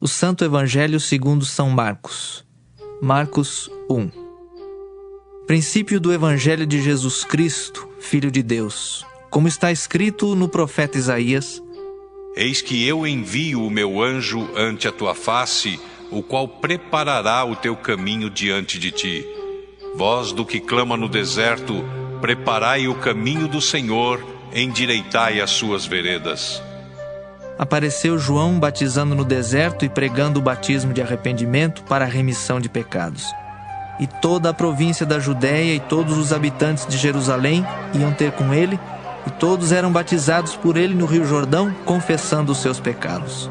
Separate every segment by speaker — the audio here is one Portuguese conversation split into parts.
Speaker 1: O Santo Evangelho segundo São Marcos. Marcos 1. Princípio do Evangelho de Jesus Cristo, Filho de Deus. Como está escrito no profeta Isaías:
Speaker 2: Eis que eu envio o meu anjo ante a tua face, o qual preparará o teu caminho diante de ti. Voz do que clama no deserto, preparai o caminho do Senhor, endireitai as suas veredas.
Speaker 1: Apareceu João batizando no deserto e pregando o batismo de arrependimento para a remissão de pecados. E toda a província da Judéia e todos os habitantes de Jerusalém iam ter com ele, e todos eram batizados por ele no Rio Jordão, confessando os seus pecados.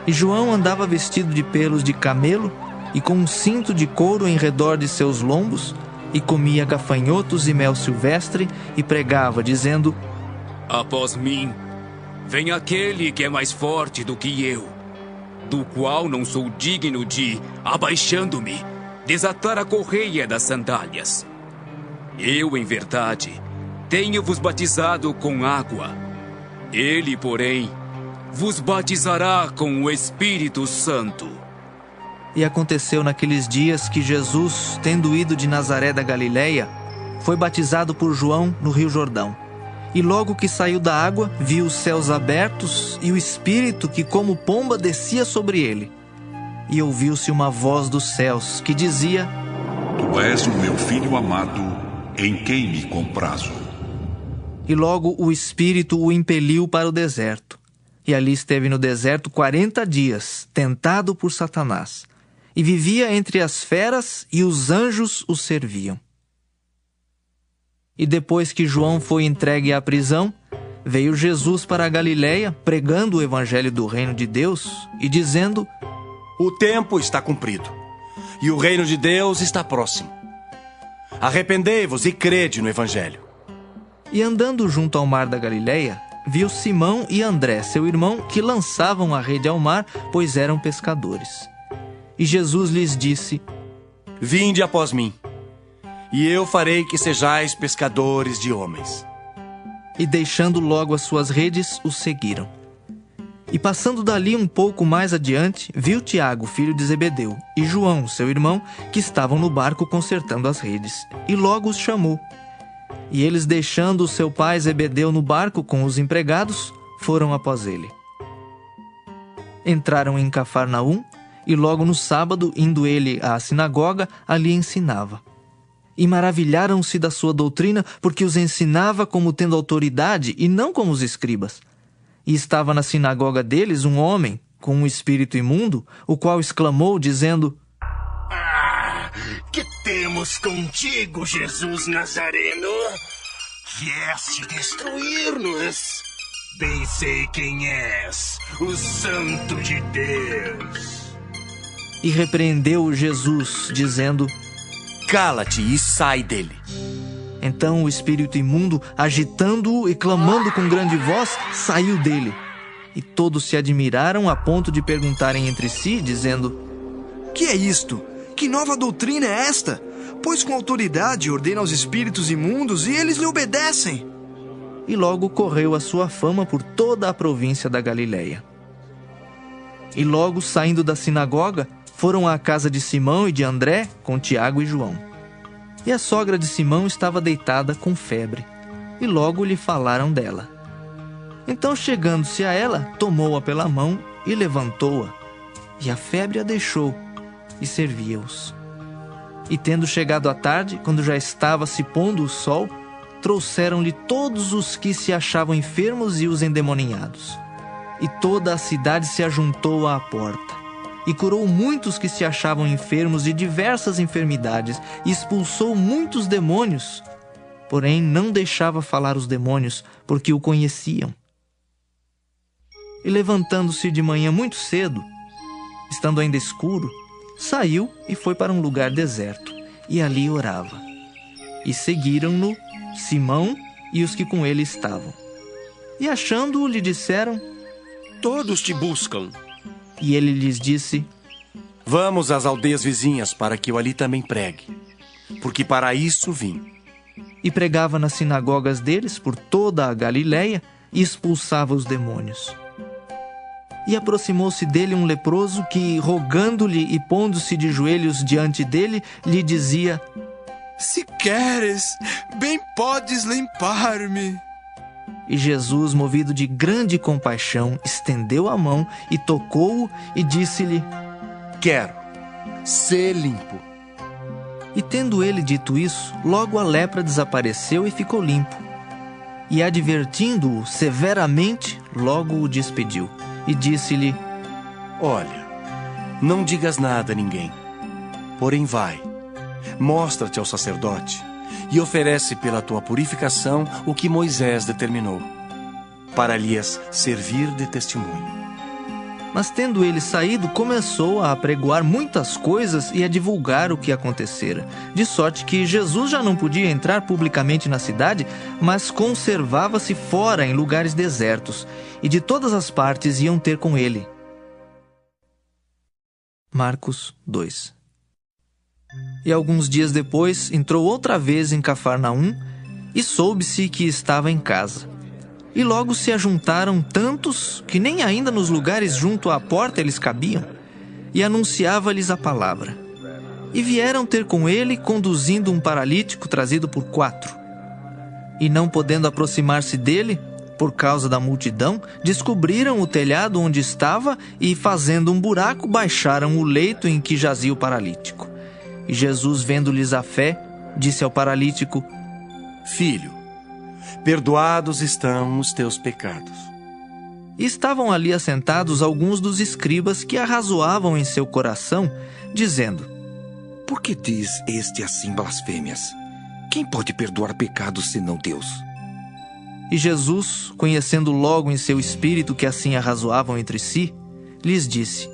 Speaker 1: E João andava vestido de pelos de camelo e com um cinto de couro em redor de seus lombos, e comia gafanhotos e mel silvestre, e pregava, dizendo:
Speaker 3: Após mim, vem aquele que é mais forte do que eu, do qual não sou digno de, abaixando-me, desatar a correia das sandálias. Eu, em verdade, tenho-vos batizado com água. Ele, porém, vos batizará com o Espírito Santo.
Speaker 1: E aconteceu naqueles dias que Jesus, tendo ido de Nazaré da Galileia, foi batizado por João no Rio Jordão. E logo que saiu da água, viu os céus abertos e o Espírito que como pomba descia sobre ele. E ouviu-se uma voz dos céus que dizia:
Speaker 4: Tu és o meu Filho amado, em quem me comprazo.
Speaker 1: E logo o Espírito o impeliu para o deserto. E ali esteve no deserto 40 dias, tentado por Satanás. E vivia entre as feras, e os anjos o serviam. E depois que João foi entregue à prisão, veio Jesus para a Galileia, pregando o evangelho do reino de Deus e dizendo:
Speaker 5: O tempo está cumprido, e o reino de Deus está próximo. Arrependei-vos e crede no evangelho.
Speaker 1: E andando junto ao mar da Galileia, viu Simão e André, seu irmão, que lançavam a rede ao mar, pois eram pescadores. E Jesus lhes disse:
Speaker 5: Vinde após mim, e eu farei que sejais pescadores de homens.
Speaker 1: E deixando logo as suas redes, os seguiram. E passando dali um pouco mais adiante, viu Tiago, filho de Zebedeu, e João, seu irmão, que estavam no barco consertando as redes, e logo os chamou. E eles, deixando o seu pai Zebedeu no barco com os empregados, foram após ele. Entraram em Cafarnaum, e logo no sábado, indo ele à sinagoga, ali ensinava. E maravilharam-se da sua doutrina, porque os ensinava como tendo autoridade e não como os escribas. E estava na sinagoga deles um homem, com um espírito imundo, o qual exclamou, dizendo:
Speaker 6: Que temos contigo, Jesus Nazareno? Vieste destruir-nos? Bem sei quem és, o Santo de Deus.
Speaker 1: E repreendeu Jesus, dizendo:
Speaker 5: Cala-te e sai dele.
Speaker 1: Então o espírito imundo, agitando-o e clamando com grande voz, saiu dele. E todos se admiraram a ponto de perguntarem entre si, dizendo:
Speaker 7: Que é isto? Que nova doutrina é esta? Pois com autoridade ordena aos espíritos imundos e eles lhe obedecem.
Speaker 1: E logo correu a sua fama por toda a província da Galileia. E logo, saindo da sinagoga, foram à casa de Simão e de André, com Tiago e João. E a sogra de Simão estava deitada com febre, e logo lhe falaram dela. Então, chegando-se a ela, tomou-a pela mão e levantou-a, e a febre a deixou, e servia-os. E tendo chegado à tarde, quando já estava se pondo o sol, trouxeram-lhe todos os que se achavam enfermos e os endemoniados. E toda a cidade se ajuntou à porta. E curou muitos que se achavam enfermos de diversas enfermidades, e expulsou muitos demônios. Porém, não deixava falar os demônios, porque o conheciam. E levantando-se de manhã muito cedo, estando ainda escuro, saiu e foi para um lugar deserto, e ali orava. E seguiram-no Simão e os que com ele estavam. E achando-o, lhe disseram:
Speaker 6: Todos te buscam.
Speaker 1: E ele lhes disse:
Speaker 5: Vamos às aldeias vizinhas para que eu ali também pregue, porque para isso vim.
Speaker 1: E pregava nas sinagogas deles por toda a Galileia e expulsava os demônios. E aproximou-se dele um leproso que, rogando-lhe e pondo-se de joelhos diante dele, lhe dizia:
Speaker 8: Se queres, bem podes limpar-me.
Speaker 1: E Jesus, movido de grande compaixão, estendeu a mão e tocou-o e disse-lhe:
Speaker 5: Quero, sê limpo.
Speaker 1: E tendo ele dito isso, logo a lepra desapareceu e ficou limpo. E advertindo-o severamente, logo o despediu. E disse-lhe:
Speaker 5: Olha, não digas nada a ninguém. Porém vai, mostra-te ao sacerdote e oferece pela tua purificação o que Moisés determinou, para lhes servir de testemunho.
Speaker 1: Mas tendo ele saído, começou a apregoar muitas coisas e a divulgar o que acontecera, de sorte que Jesus já não podia entrar publicamente na cidade, mas conservava-se fora em lugares desertos, e de todas as partes iam ter com ele. Marcos 2. E alguns dias depois entrou outra vez em Cafarnaum, e soube-se que estava em casa. E logo se ajuntaram tantos que nem ainda nos lugares junto à porta eles cabiam, e anunciava-lhes a palavra. E vieram ter com ele, conduzindo um paralítico trazido por 4. E não podendo aproximar-se dele, por causa da multidão, descobriram o telhado onde estava e, fazendo um buraco, baixaram o leito em que jazia o paralítico. E Jesus, vendo-lhes a fé, disse ao paralítico:
Speaker 5: Filho, perdoados estão os teus pecados.
Speaker 1: E estavam ali assentados alguns dos escribas que arrazoavam em seu coração, dizendo:
Speaker 9: Por que diz este assim blasfêmias? Quem pode perdoar pecados senão Deus?
Speaker 1: E Jesus, conhecendo logo em seu espírito que assim arrazoavam entre si, lhes disse: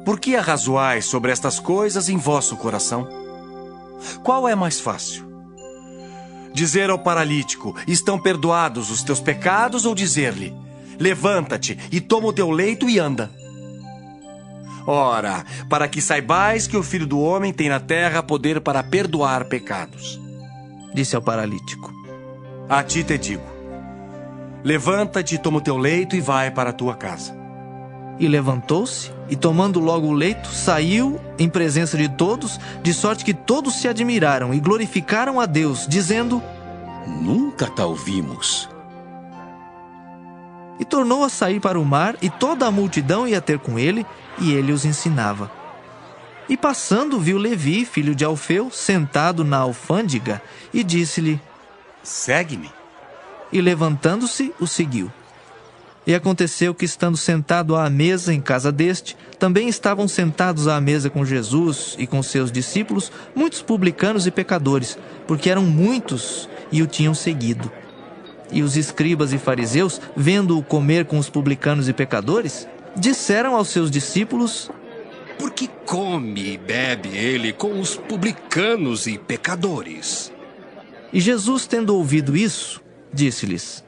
Speaker 5: Por que arrazoais sobre estas coisas em vosso coração? Qual é mais fácil? Dizer ao paralítico: estão perdoados os teus pecados, ou dizer-lhe: levanta-te e toma o teu leito e anda? Ora, para que saibais que o Filho do Homem tem na terra poder para perdoar pecados.
Speaker 1: Disse ao paralítico:
Speaker 5: A ti te digo, levanta-te, toma o teu leito e vai para a tua casa.
Speaker 1: E levantou-se, e tomando logo o leito, saiu em presença de todos, de sorte que todos se admiraram e glorificaram a Deus, dizendo:
Speaker 9: Nunca tal vimos.
Speaker 1: E tornou a sair para o mar, e toda a multidão ia ter com ele, e ele os ensinava. E passando, viu Levi, filho de Alfeu, sentado na alfândega, e disse-lhe:
Speaker 5: Segue-me.
Speaker 1: E levantando-se, o seguiu. E aconteceu que, estando sentado à mesa em casa deste, também estavam sentados à mesa com Jesus e com seus discípulos muitos publicanos e pecadores, porque eram muitos e o tinham seguido. E os escribas e fariseus, vendo-o comer com os publicanos e pecadores, disseram aos seus discípulos:
Speaker 6: Por que come e bebe ele com os publicanos e pecadores?
Speaker 1: E Jesus, tendo ouvido isso, disse-lhes: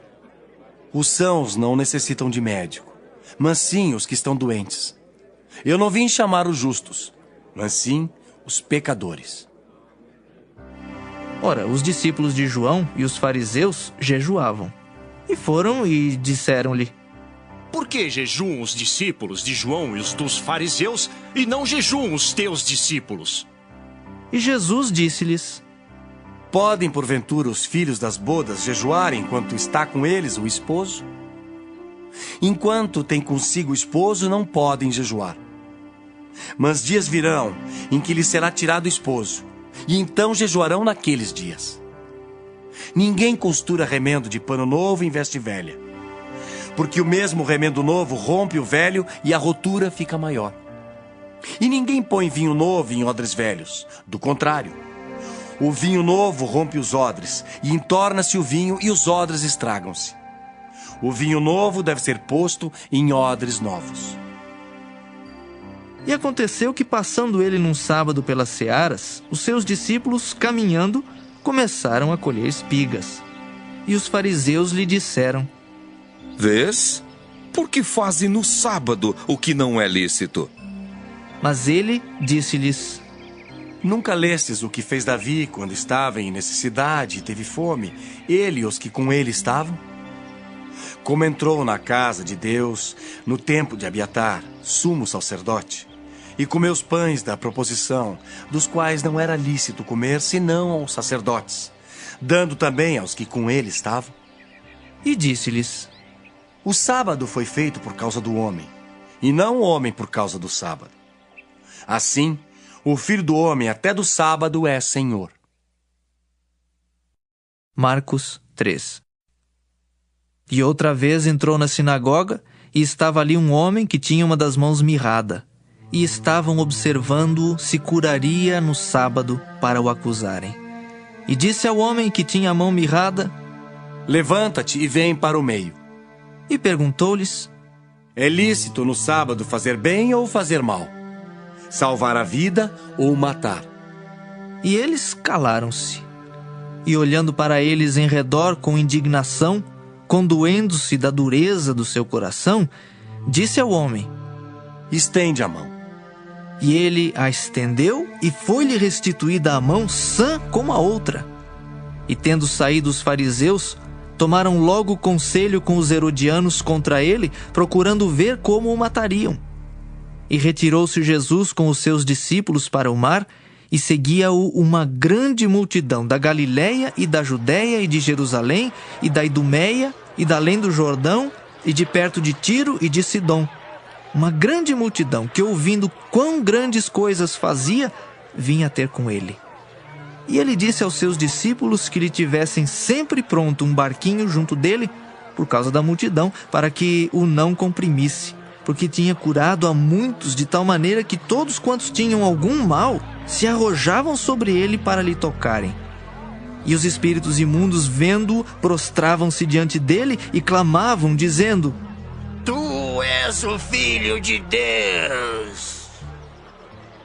Speaker 5: Os sãos não necessitam de médico, mas sim os que estão doentes. Eu não vim chamar os justos, mas sim os pecadores.
Speaker 1: Ora, os discípulos de João e os fariseus jejuavam. E foram e disseram-lhe:
Speaker 6: Por que jejuam os discípulos de João e os dos fariseus, e não jejuam os teus discípulos?
Speaker 1: E Jesus disse-lhes:
Speaker 5: Podem, porventura, os filhos das bodas jejuarem enquanto está com eles o esposo? Enquanto tem consigo o esposo, não podem jejuar. Mas dias virão em que lhes será tirado o esposo, e então jejuarão naqueles dias. Ninguém costura remendo de pano novo em veste velha, porque o mesmo remendo novo rompe o velho e a rotura fica maior. E ninguém põe vinho novo em odres velhos, do contrário. O vinho novo rompe os odres, e entorna-se o vinho, e os odres estragam-se. O vinho novo deve ser posto em odres novos.
Speaker 1: E aconteceu que, passando ele num sábado pelas searas, os seus discípulos, caminhando, começaram a colher espigas. E os fariseus lhe disseram:
Speaker 9: Vês? Por que fazem no sábado o que não é lícito?
Speaker 1: Mas ele disse-lhes:
Speaker 5: Nunca lestes o que fez Davi quando estava em necessidade e teve fome, ele e os que com ele estavam? como entrou na casa de Deus no tempo de Abiatar, sumo sacerdote, e comeu os pães da proposição, dos quais não era lícito comer senão aos sacerdotes, dando também aos que com ele estavam.
Speaker 1: E disse-lhes:
Speaker 5: O sábado foi feito por causa do homem, e não o homem por causa do sábado. Assim, o Filho do Homem até do sábado é Senhor.
Speaker 1: Marcos 3. E outra vez entrou na sinagoga, e estava ali um homem que tinha uma das mãos mirrada, e estavam observando-o se curaria no sábado para o acusarem. E disse ao homem que tinha a mão mirrada:
Speaker 5: Levanta-te e vem para o meio.
Speaker 1: E perguntou-lhes:
Speaker 5: É lícito no sábado fazer bem ou fazer mal? Salvar a vida ou matar?
Speaker 1: E eles calaram-se. E olhando para eles em redor com indignação, condoendo-se da dureza do seu coração, disse ao homem:
Speaker 5: Estende a mão.
Speaker 1: E ele a estendeu, e foi-lhe restituída a mão sã como a outra. E tendo saído os fariseus, tomaram logo conselho com os herodianos contra ele, procurando ver como o matariam. E retirou-se Jesus com os seus discípulos para o mar, e seguia-o uma grande multidão da Galiléia e da Judéia e de Jerusalém e da Idumeia e da além do Jordão e de perto de Tiro e de Sidom. Uma grande multidão que, ouvindo quão grandes coisas fazia, vinha ter com ele. E ele disse aos seus discípulos que lhe tivessem sempre pronto um barquinho junto dele, por causa da multidão, para que o não comprimisse, porque tinha curado a muitos de tal maneira que todos quantos tinham algum mal se arrojavam sobre ele para lhe tocarem. E os espíritos imundos, vendo-o, prostravam-se diante dele e clamavam, dizendo:
Speaker 10: Tu és o Filho de Deus.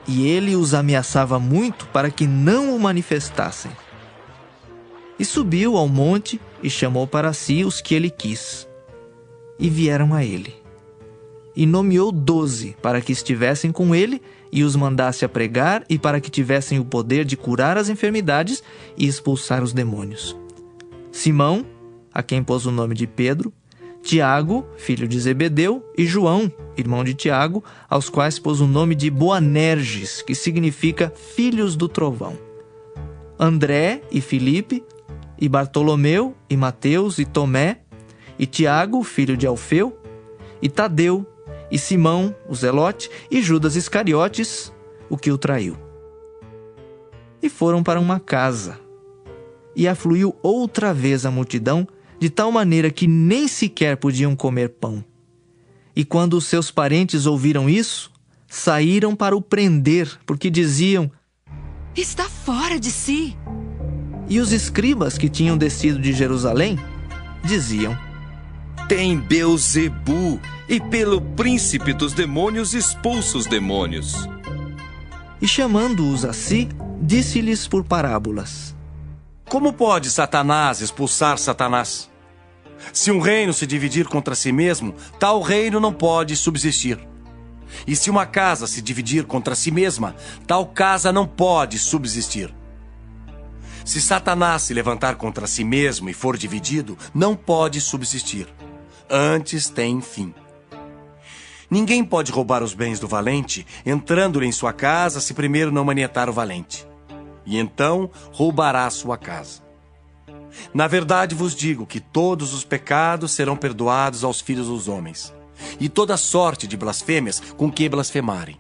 Speaker 1: E ele os ameaçava muito para que não o manifestassem. E subiu ao monte e chamou para si os que ele quis. E vieram a ele. E nomeou 12 para que estivessem com ele e os mandasse a pregar e para que tivessem o poder de curar as enfermidades e expulsar os demônios. Simão, a quem pôs o nome de Pedro, Tiago, filho de Zebedeu, e João, irmão de Tiago, aos quais pôs o nome de Boanerges, que significa filhos do trovão. André e Filipe, e Bartolomeu, e Mateus, e Tomé, e Tiago, filho de Alfeu, e Tadeu, e Simão, o Zelote, e Judas Iscariotes, o que o traiu. E foram para uma casa. E afluiu outra vez a multidão, de tal maneira que nem sequer podiam comer pão. E quando os seus parentes ouviram isso, saíram para o prender, porque diziam:
Speaker 11: Está fora de si.
Speaker 1: E os escribas que tinham descido de Jerusalém diziam:
Speaker 9: Tem Beelzebu, e pelo príncipe dos demônios expulsa os demônios.
Speaker 1: E chamando-os a si, disse-lhes por parábolas:
Speaker 5: Como pode Satanás expulsar Satanás? Se um reino se dividir contra si mesmo, tal reino não pode subsistir. E se uma casa se dividir contra si mesma, tal casa não pode subsistir. Se Satanás se levantar contra si mesmo e for dividido, não pode subsistir. Antes tem fim. Ninguém pode roubar os bens do valente, entrando-lhe em sua casa, se primeiro não manietar o valente. E então roubará sua casa. Na verdade vos digo que todos os pecados serão perdoados aos filhos dos homens, e toda sorte de blasfêmias com que blasfemarem.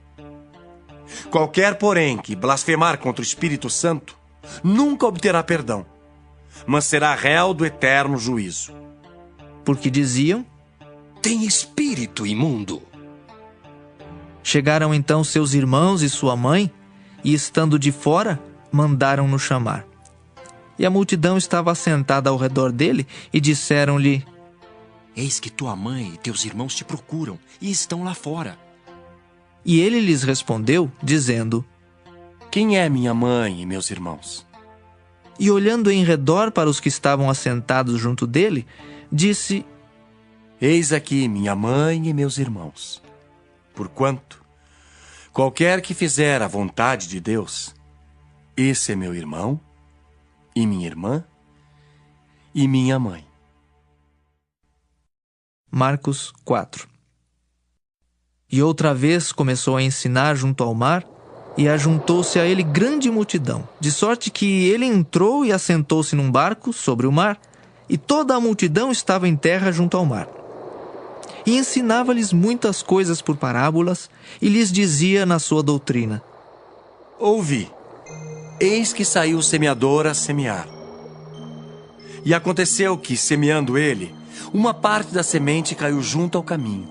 Speaker 5: Qualquer, porém, que blasfemar contra o Espírito Santo, nunca obterá perdão, mas será réu do eterno juízo.
Speaker 1: Porque diziam:
Speaker 9: Tem espírito imundo.
Speaker 1: Chegaram então seus irmãos e sua mãe, e estando de fora, mandaram-no chamar. E a multidão estava assentada ao redor dele, e disseram-lhe:
Speaker 6: Eis que tua mãe e teus irmãos te procuram, e estão lá fora.
Speaker 1: E ele lhes respondeu, dizendo:
Speaker 5: Quem é minha mãe e meus irmãos?
Speaker 1: E olhando em redor para os que estavam assentados junto dele, disse:
Speaker 5: Eis aqui minha mãe e meus irmãos. Porquanto, qualquer que fizer a vontade de Deus, esse é meu irmão, e minha irmã, e minha mãe.
Speaker 1: Marcos 4. E outra vez começou a ensinar junto ao mar, e ajuntou-se a ele grande multidão, de sorte que ele entrou e assentou-se num barco sobre o mar, e toda a multidão estava em terra junto ao mar. E ensinava-lhes muitas coisas por parábolas, e lhes dizia na sua doutrina:
Speaker 5: Ouvi, eis que saiu o semeador a semear. E aconteceu que, semeando ele, uma parte da semente caiu junto ao caminho,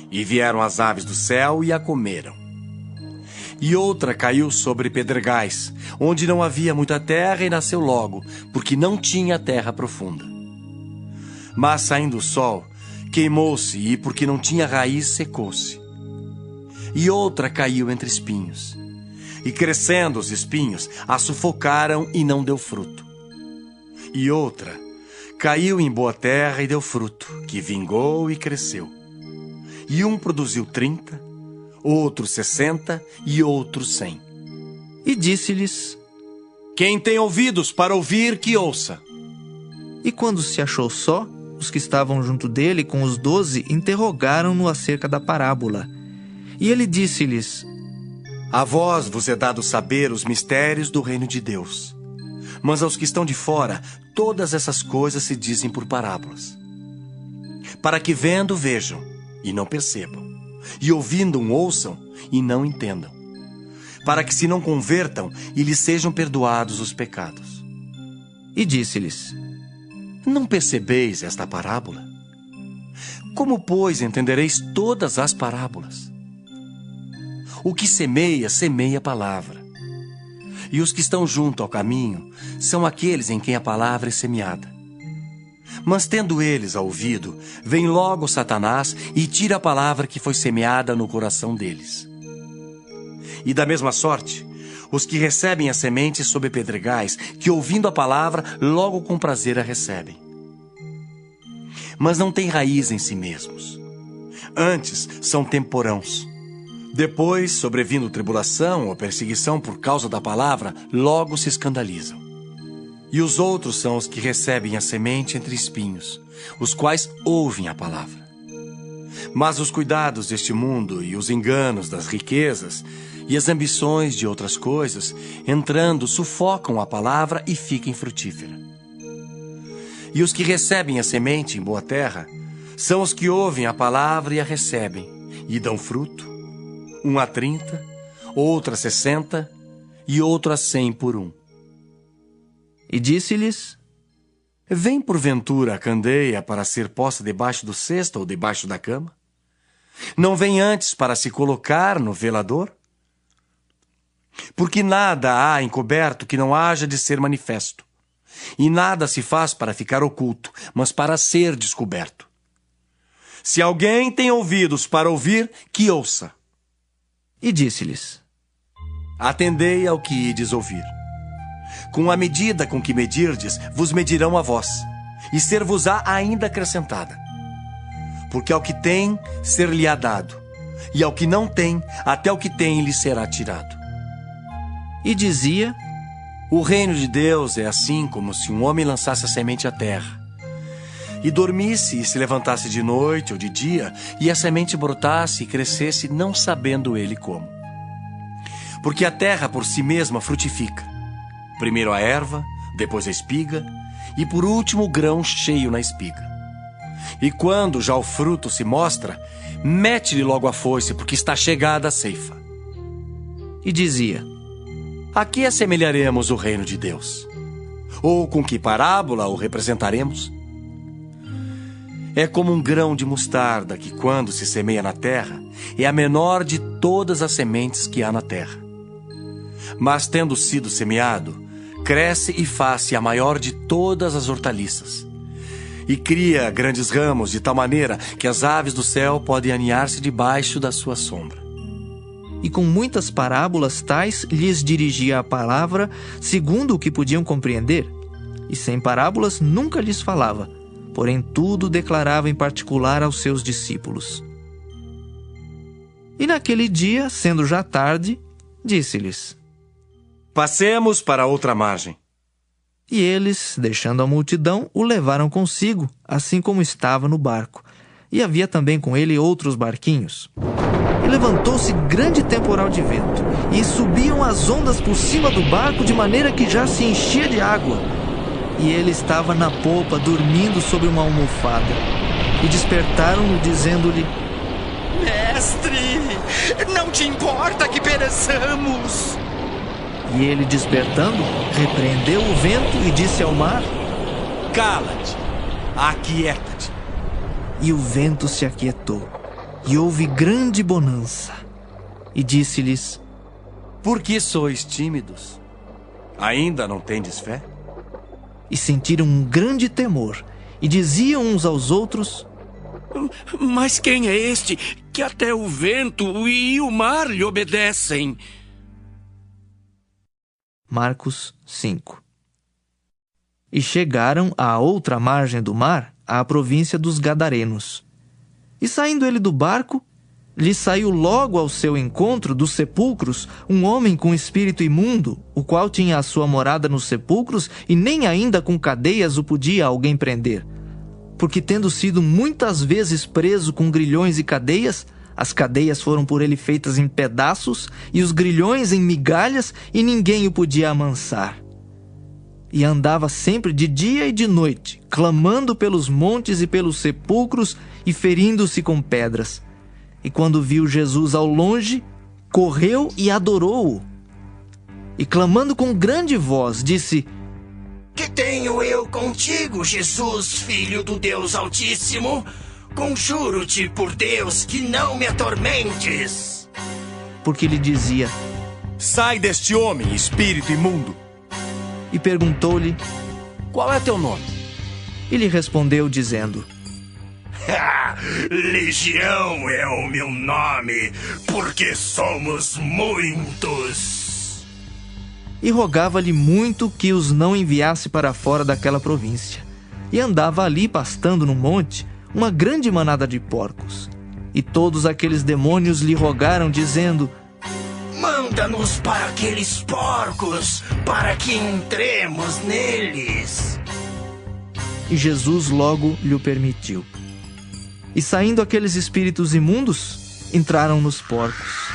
Speaker 5: e vieram as aves do céu e a comeram. E outra caiu sobre pedregais, onde não havia muita terra, e nasceu logo, porque não tinha terra profunda. Mas saindo o sol, queimou-se, e porque não tinha raiz, secou-se. E outra caiu entre espinhos, e crescendo os espinhos, a sufocaram e não deu fruto. E outra caiu em boa terra e deu fruto, que vingou e cresceu. E um produziu 30, outro 60 e outro 100.
Speaker 1: E disse-lhes:
Speaker 5: Quem tem ouvidos para ouvir, que ouça.
Speaker 1: E quando se achou só, os que estavam junto dele com os 12 interrogaram-no acerca da parábola. E ele disse-lhes:
Speaker 5: A vós vos é dado saber os mistérios do reino de Deus. Mas aos que estão de fora, todas essas coisas se dizem por parábolas, para que vendo vejam e não percebam, e ouvindo ouçam e não entendam, para que se não convertam e lhes sejam perdoados os pecados.
Speaker 1: E disse-lhes:
Speaker 5: Não percebeis esta parábola? Como, pois, entendereis todas as parábolas? O que semeia, semeia a palavra. E os que estão junto ao caminho são aqueles em quem a palavra é semeada. Mas tendo eles a ouvido, vem logo Satanás e tira a palavra que foi semeada no coração deles. E da mesma sorte, os que recebem a semente sob pedregais, que ouvindo a palavra, logo com prazer a recebem. Mas não têm raiz em si mesmos. Antes são temporãos. Depois, sobrevindo tribulação ou perseguição por causa da palavra, logo se escandalizam. E os outros são os que recebem a semente entre espinhos, os quais ouvem a palavra. Mas os cuidados deste mundo e os enganos das riquezas e as ambições de outras coisas, entrando, sufocam a palavra e fica infrutífera. E os que recebem a semente em boa terra são os que ouvem a palavra e a recebem, e dão fruto, um a 30, outro a 60 e outro a 100 por um.
Speaker 1: E disse-lhes:
Speaker 5: Vem porventura a candeia para ser posta debaixo do cesto ou debaixo da cama? Não vem antes para se colocar no velador? Porque nada há encoberto que não haja de ser manifesto, e nada se faz para ficar oculto, mas para ser descoberto. Se alguém tem ouvidos para ouvir, que ouça.
Speaker 1: E disse-lhes:
Speaker 5: Atendei ao que ides ouvir. Com a medida com que medirdes, vos medirão a vós, e ser-vos-á ainda acrescentada. Porque ao que tem, ser-lhe-á dado, e ao que não tem, até o que tem lhe será tirado.
Speaker 1: E dizia:
Speaker 5: O reino de Deus é assim como se um homem lançasse a semente à terra, e dormisse e se levantasse de noite ou de dia, e a semente brotasse e crescesse, não sabendo ele como. Porque a terra por si mesma frutifica, primeiro a erva, depois a espiga, e por último o grão cheio na espiga. E quando já o fruto se mostra, mete-lhe logo a foice, porque está chegada a ceifa.
Speaker 1: E dizia:
Speaker 5: A que assemelharemos o reino de Deus? Ou com que parábola o representaremos? É como um grão de mostarda que, quando se semeia na terra, é a menor de todas as sementes que há na terra. Mas, tendo sido semeado, cresce e faz-se a maior de todas as hortaliças, e cria grandes ramos de tal maneira que as aves do céu podem aninhar-se debaixo da sua sombra.
Speaker 1: E com muitas parábolas tais lhes dirigia a palavra, segundo o que podiam compreender, e sem parábolas nunca lhes falava, porém tudo declarava em particular aos seus discípulos. E naquele dia, sendo já tarde, disse-lhes:
Speaker 5: Passemos para outra margem.
Speaker 1: E eles, deixando a multidão, o levaram consigo, assim como estava no barco, e havia também com ele outros barquinhos. E levantou-se grande temporal de vento, e subiam as ondas por cima do barco, de maneira que já se enchia de água. E ele estava na popa, dormindo sobre uma almofada. E despertaram-no, dizendo-lhe:
Speaker 12: Mestre, não te importa que pereçamos?
Speaker 1: E ele, despertando, repreendeu o vento e disse ao mar:
Speaker 5: Cala-te, aquieta-te.
Speaker 1: E o vento se aquietou, e houve grande bonança. E disse-lhes:
Speaker 5: Por que sois tímidos? Ainda não tendes fé?
Speaker 1: E sentiram um grande temor, e diziam uns aos outros:
Speaker 12: Mas quem é este que até o vento e o mar lhe obedecem?
Speaker 1: Marcos 5. E chegaram à outra margem do mar, à província dos Gadarenos. E saindo ele do barco, lhe saiu logo ao seu encontro dos sepulcros um homem com espírito imundo, o qual tinha a sua morada nos sepulcros, e nem ainda com cadeias o podia alguém prender. Porque tendo sido muitas vezes preso com grilhões e cadeias, as cadeias foram por ele feitas em pedaços, e os grilhões em migalhas, e ninguém o podia amansar. E andava sempre de dia e de noite, clamando pelos montes e pelos sepulcros, e ferindo-se com pedras. E quando viu Jesus ao longe, correu e adorou-o. E clamando com grande voz, disse:
Speaker 10: Que tenho eu contigo, Jesus, Filho do Deus Altíssimo? Conjuro-te por Deus que não me atormentes.
Speaker 1: Porque lhe dizia:
Speaker 5: Sai deste homem, espírito imundo.
Speaker 1: E perguntou-lhe:
Speaker 5: Qual é teu nome?
Speaker 1: E lhe respondeu, dizendo:
Speaker 10: Legião é o meu nome, porque somos muitos.
Speaker 1: E rogava-lhe muito que os não enviasse para fora daquela província. E andava ali, pastando no monte, uma grande manada de porcos. E todos aqueles demônios lhe rogaram, dizendo:
Speaker 10: Manda-nos para aqueles porcos, para que entremos neles.
Speaker 1: E Jesus logo lhe permitiu. E saindo aqueles espíritos imundos, entraram nos porcos.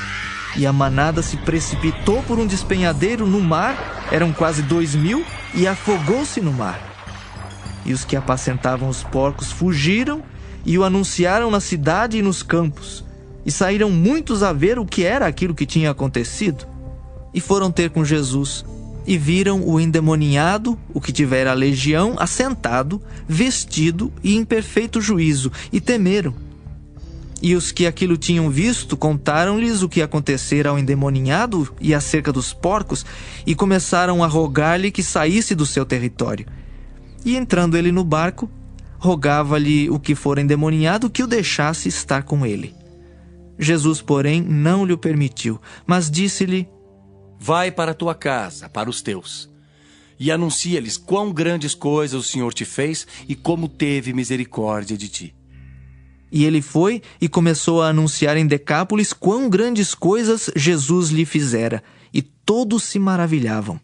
Speaker 1: E a manada se precipitou por um despenhadeiro no mar, eram quase 2.000, e afogou-se no mar. E os que apacentavam os porcos fugiram e o anunciaram na cidade e nos campos. E saíram muitos a ver o que era aquilo que tinha acontecido. E foram ter com Jesus, e viram o endemoniado, o que tivera a legião, assentado, vestido e em perfeito juízo, e temeram. E os que aquilo tinham visto contaram-lhes o que acontecera ao endemoniado e acerca dos porcos, e começaram a rogar-lhe que saísse do seu território. E entrando ele no barco, rogava-lhe o que fora endemoniado que o deixasse estar com ele. Jesus, porém, não lhe o permitiu, mas disse-lhe:
Speaker 5: Vai para a tua casa, para os teus, e anuncia-lhes quão grandes coisas o Senhor te fez e como teve misericórdia de ti.
Speaker 1: E ele foi e começou a anunciar em Decápolis quão grandes coisas Jesus lhe fizera, e todos se maravilhavam.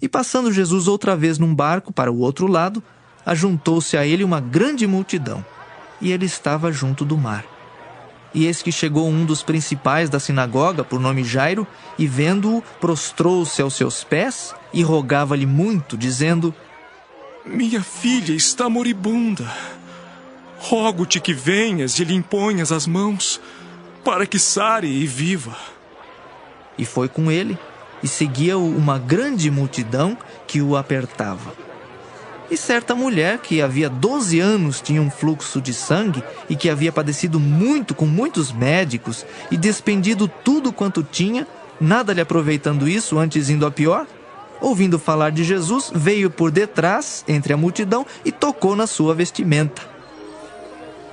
Speaker 1: E passando Jesus outra vez num barco para o outro lado, ajuntou-se a ele uma grande multidão, e ele estava junto do mar. E eis que chegou um dos principais da sinagoga, por nome Jairo, e vendo-o, prostrou-se aos seus pés e rogava-lhe muito, dizendo:
Speaker 8: Minha filha está moribunda. Rogo-te que venhas e lhe imponhas as mãos, para que sare e viva.
Speaker 1: E foi com ele, e seguia-o uma grande multidão que o apertava. E certa mulher, que havia 12 anos tinha um fluxo de sangue, e que havia padecido muito com muitos médicos, e despendido tudo quanto tinha, nada lhe aproveitando isso, antes indo a pior, ouvindo falar de Jesus, veio por detrás, entre a multidão, e tocou na sua vestimenta.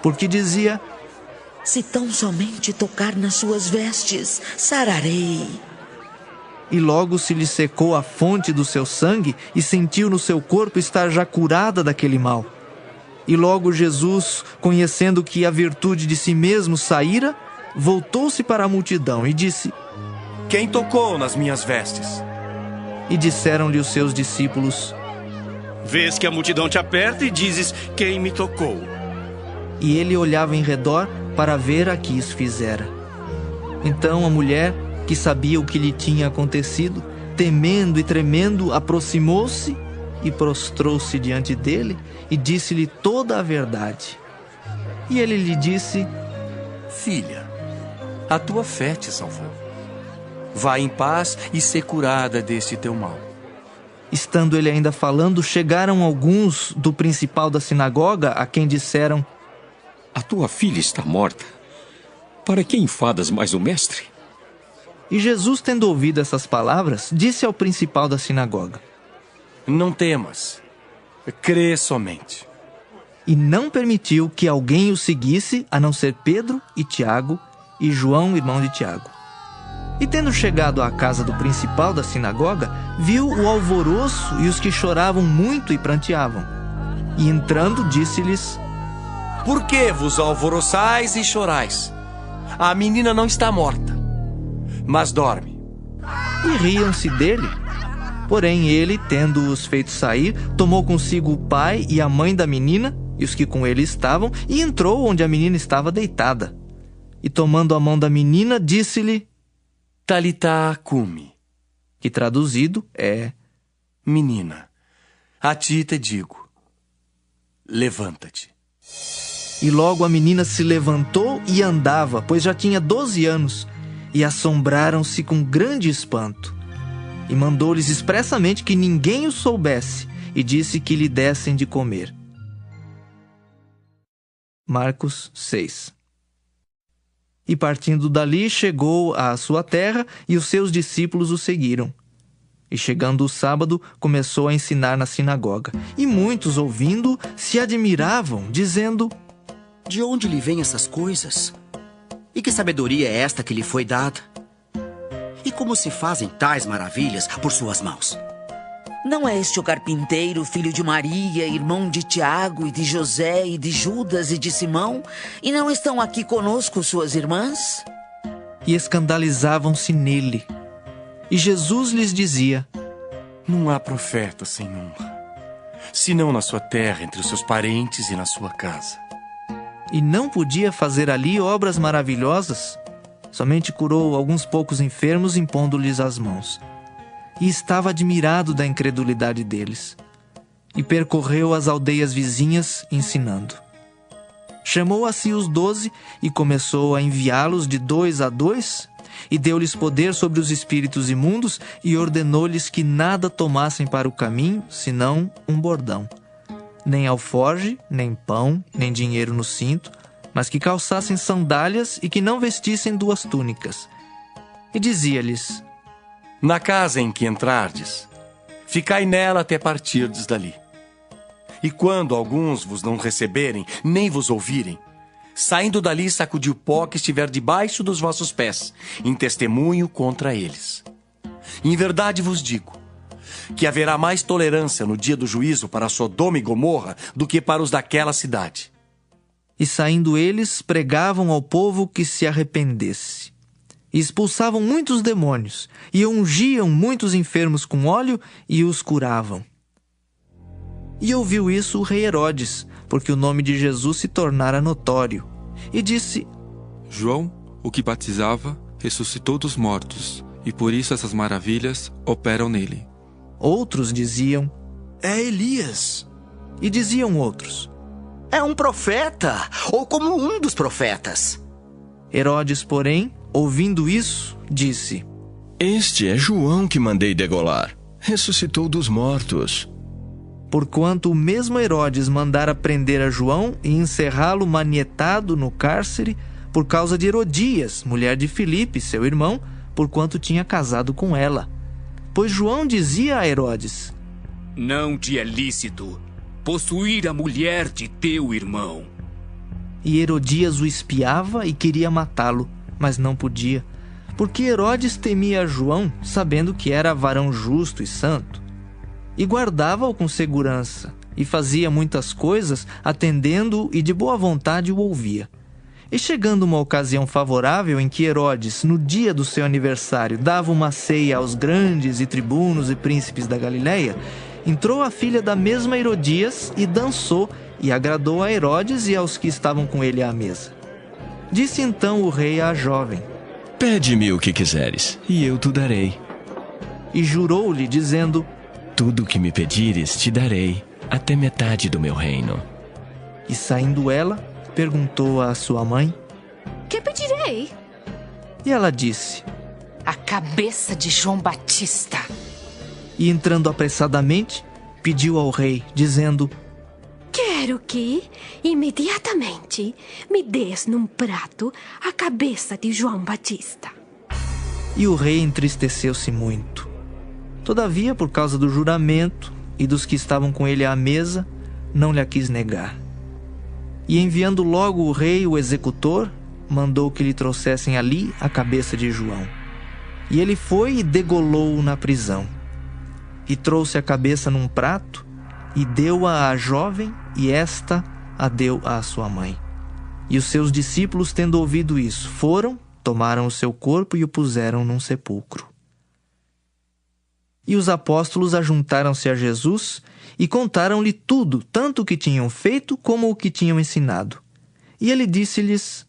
Speaker 1: Porque dizia:
Speaker 13: Se tão somente tocar nas suas vestes, sararei.
Speaker 1: E logo se lhe secou a fonte do seu sangue, e sentiu no seu corpo estar já curada daquele mal. E logo Jesus, conhecendo que a virtude de si mesmo saíra, voltou-se para a multidão e disse:
Speaker 5: Quem tocou nas minhas vestes?
Speaker 1: E disseram-lhe os seus discípulos:
Speaker 12: Vês que a multidão te aperta e dizes: Quem me tocou?
Speaker 1: e ele olhava em redor para ver a que isso fizera. Então a mulher, que sabia o que lhe tinha acontecido, temendo e tremendo, aproximou-se e prostrou-se diante dele e disse-lhe toda a verdade. E ele lhe disse:
Speaker 5: Filha, a tua fé te salvou. Vá em paz e ser curada deste teu mal.
Speaker 1: Estando ele ainda falando, chegaram alguns do principal da sinagoga, a quem disseram:
Speaker 14: A tua filha está morta. Para que enfadas mais o mestre?
Speaker 1: E Jesus, tendo ouvido essas palavras, disse ao principal da sinagoga:
Speaker 5: Não temas, crê somente.
Speaker 1: E não permitiu que alguém o seguisse, a não ser Pedro e Tiago e João, irmão de Tiago. E tendo chegado à casa do principal da sinagoga, viu o alvoroço e os que choravam muito e pranteavam. E entrando, disse-lhes:
Speaker 5: Por que vos alvoroçais e chorais? A menina não está morta, mas dorme.
Speaker 1: E riam-se dele. Porém ele, tendo-os feito sair, tomou consigo o pai e a mãe da menina e os que com ele estavam, e entrou onde a menina estava deitada. E tomando a mão da menina, disse-lhe:
Speaker 5: Talitá cumi,
Speaker 1: que traduzido é:
Speaker 5: Menina, a ti te digo, levanta-te.
Speaker 1: E logo a menina se levantou e andava, pois já tinha 12 anos, e assombraram-se com grande espanto. E mandou-lhes expressamente que ninguém o soubesse, e disse que lhe dessem de comer. Marcos 6. E partindo dali, chegou à sua terra, e os seus discípulos o seguiram. E chegando o sábado, começou a ensinar na sinagoga. E muitos, ouvindo, se admiravam, dizendo:
Speaker 15: De onde lhe vêm essas coisas? E que sabedoria é esta que lhe foi dada? E como se fazem tais maravilhas por suas mãos?
Speaker 13: Não é este o carpinteiro, filho de Maria, irmão de Tiago e de José e de Judas e de Simão? E não estão aqui conosco suas irmãs?
Speaker 1: E escandalizavam-se nele. E Jesus lhes dizia:
Speaker 5: Não há profeta sem honra, senão na sua terra, entre os seus parentes e na sua casa.
Speaker 1: E não podia fazer ali obras maravilhosas. Somente curou alguns poucos enfermos, impondo-lhes as mãos. E estava admirado da incredulidade deles. E percorreu as aldeias vizinhas, ensinando. Chamou a si os 12 e começou a enviá-los de 2 a 2, e deu-lhes poder sobre os espíritos imundos, e ordenou-lhes que nada tomassem para o caminho, senão um bordão. Nem alforge, nem pão, nem dinheiro no cinto, mas que calçassem sandálias e que não vestissem 2 túnicas. E dizia-lhes:
Speaker 5: Na casa em que entrardes, ficai nela até partirdes dali. E quando alguns vos não receberem, nem vos ouvirem, saindo dali, sacudi o pó que estiver debaixo dos vossos pés, em testemunho contra eles. Em verdade vos digo, que haverá mais tolerância no dia do juízo para Sodoma e Gomorra do que para os daquela cidade.
Speaker 1: E saindo eles, pregavam ao povo que se arrependesse. E expulsavam muitos demônios, e ungiam muitos enfermos com óleo, e os curavam. E ouviu isso o rei Herodes, porque o nome de Jesus se tornara notório. E disse:
Speaker 8: João, o que batizava, ressuscitou dos mortos, e por isso essas maravilhas operam nele.
Speaker 1: Outros diziam:
Speaker 7: É Elias.
Speaker 1: E diziam outros:
Speaker 15: É um profeta, ou como um dos profetas.
Speaker 1: Herodes, porém, ouvindo isso, disse:
Speaker 16: Este é João que mandei degolar. Ressuscitou dos mortos.
Speaker 1: Porquanto o mesmo Herodes mandara prender a João e encerrá-lo manietado no cárcere por causa de Herodias, mulher de Filipe, seu irmão, porquanto tinha casado com ela. Pois João dizia a Herodes:
Speaker 3: Não te é lícito possuir a mulher de teu irmão.
Speaker 1: E Herodias o espiava e queria matá-lo, mas não podia, porque Herodes temia João, sabendo que era varão justo e santo. E guardava-o com segurança, e fazia muitas coisas, atendendo-o e de boa vontade o ouvia. E chegando uma ocasião favorável em que Herodes, no dia do seu aniversário, dava uma ceia aos grandes e tribunos e príncipes da Galileia, entrou a filha da mesma Herodias e dançou, e agradou a Herodes e aos que estavam com ele à mesa. Disse então o rei à jovem:
Speaker 16: Pede-me o que quiseres, e eu te darei.
Speaker 1: E jurou-lhe, dizendo:
Speaker 16: Tudo o que me pedires te darei, até metade do meu reino.
Speaker 1: E saindo ela, perguntou à sua mãe:
Speaker 11: Que pedirei?
Speaker 1: E ela disse:
Speaker 11: A cabeça de João Batista.
Speaker 1: E entrando apressadamente, pediu ao rei, dizendo:
Speaker 17: Quero que, imediatamente, me des num prato a cabeça de João Batista.
Speaker 1: E o rei entristeceu-se muito. Todavia, por causa do juramento e dos que estavam com ele à mesa, não lhe quis negar. E enviando logo o rei o executor, mandou que lhe trouxessem ali a cabeça de João. E ele foi e degolou-o na prisão. E trouxe a cabeça num prato, e deu-a à jovem, e esta a deu à sua mãe. E os seus discípulos, tendo ouvido isso, foram, tomaram o seu corpo e o puseram num sepulcro. E os apóstolos ajuntaram-se a Jesus e contaram-lhe tudo, tanto o que tinham feito como o que tinham ensinado. E ele disse-lhes: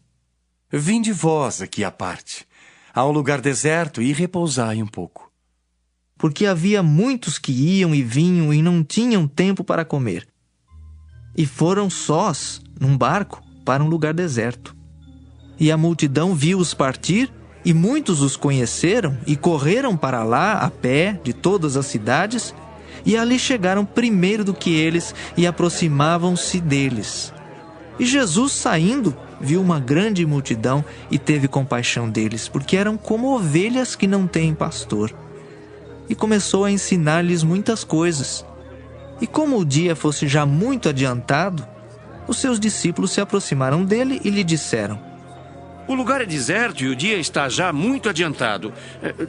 Speaker 5: Vinde vós aqui à parte, a um lugar deserto, e repousai um pouco.
Speaker 1: Porque havia muitos que iam e vinham e não tinham tempo para comer. E foram sós, num barco, para um lugar deserto. E a multidão viu-os partir, e muitos os conheceram e correram para lá a pé de todas as cidades, e ali chegaram primeiro do que eles e aproximavam-se deles. E Jesus, saindo, viu uma grande multidão e teve compaixão deles, porque eram como ovelhas que não têm pastor. E começou a ensinar-lhes muitas coisas. E como o dia fosse já muito adiantado, os seus discípulos se aproximaram dele e lhe disseram:
Speaker 12: O lugar é deserto e o dia está já muito adiantado.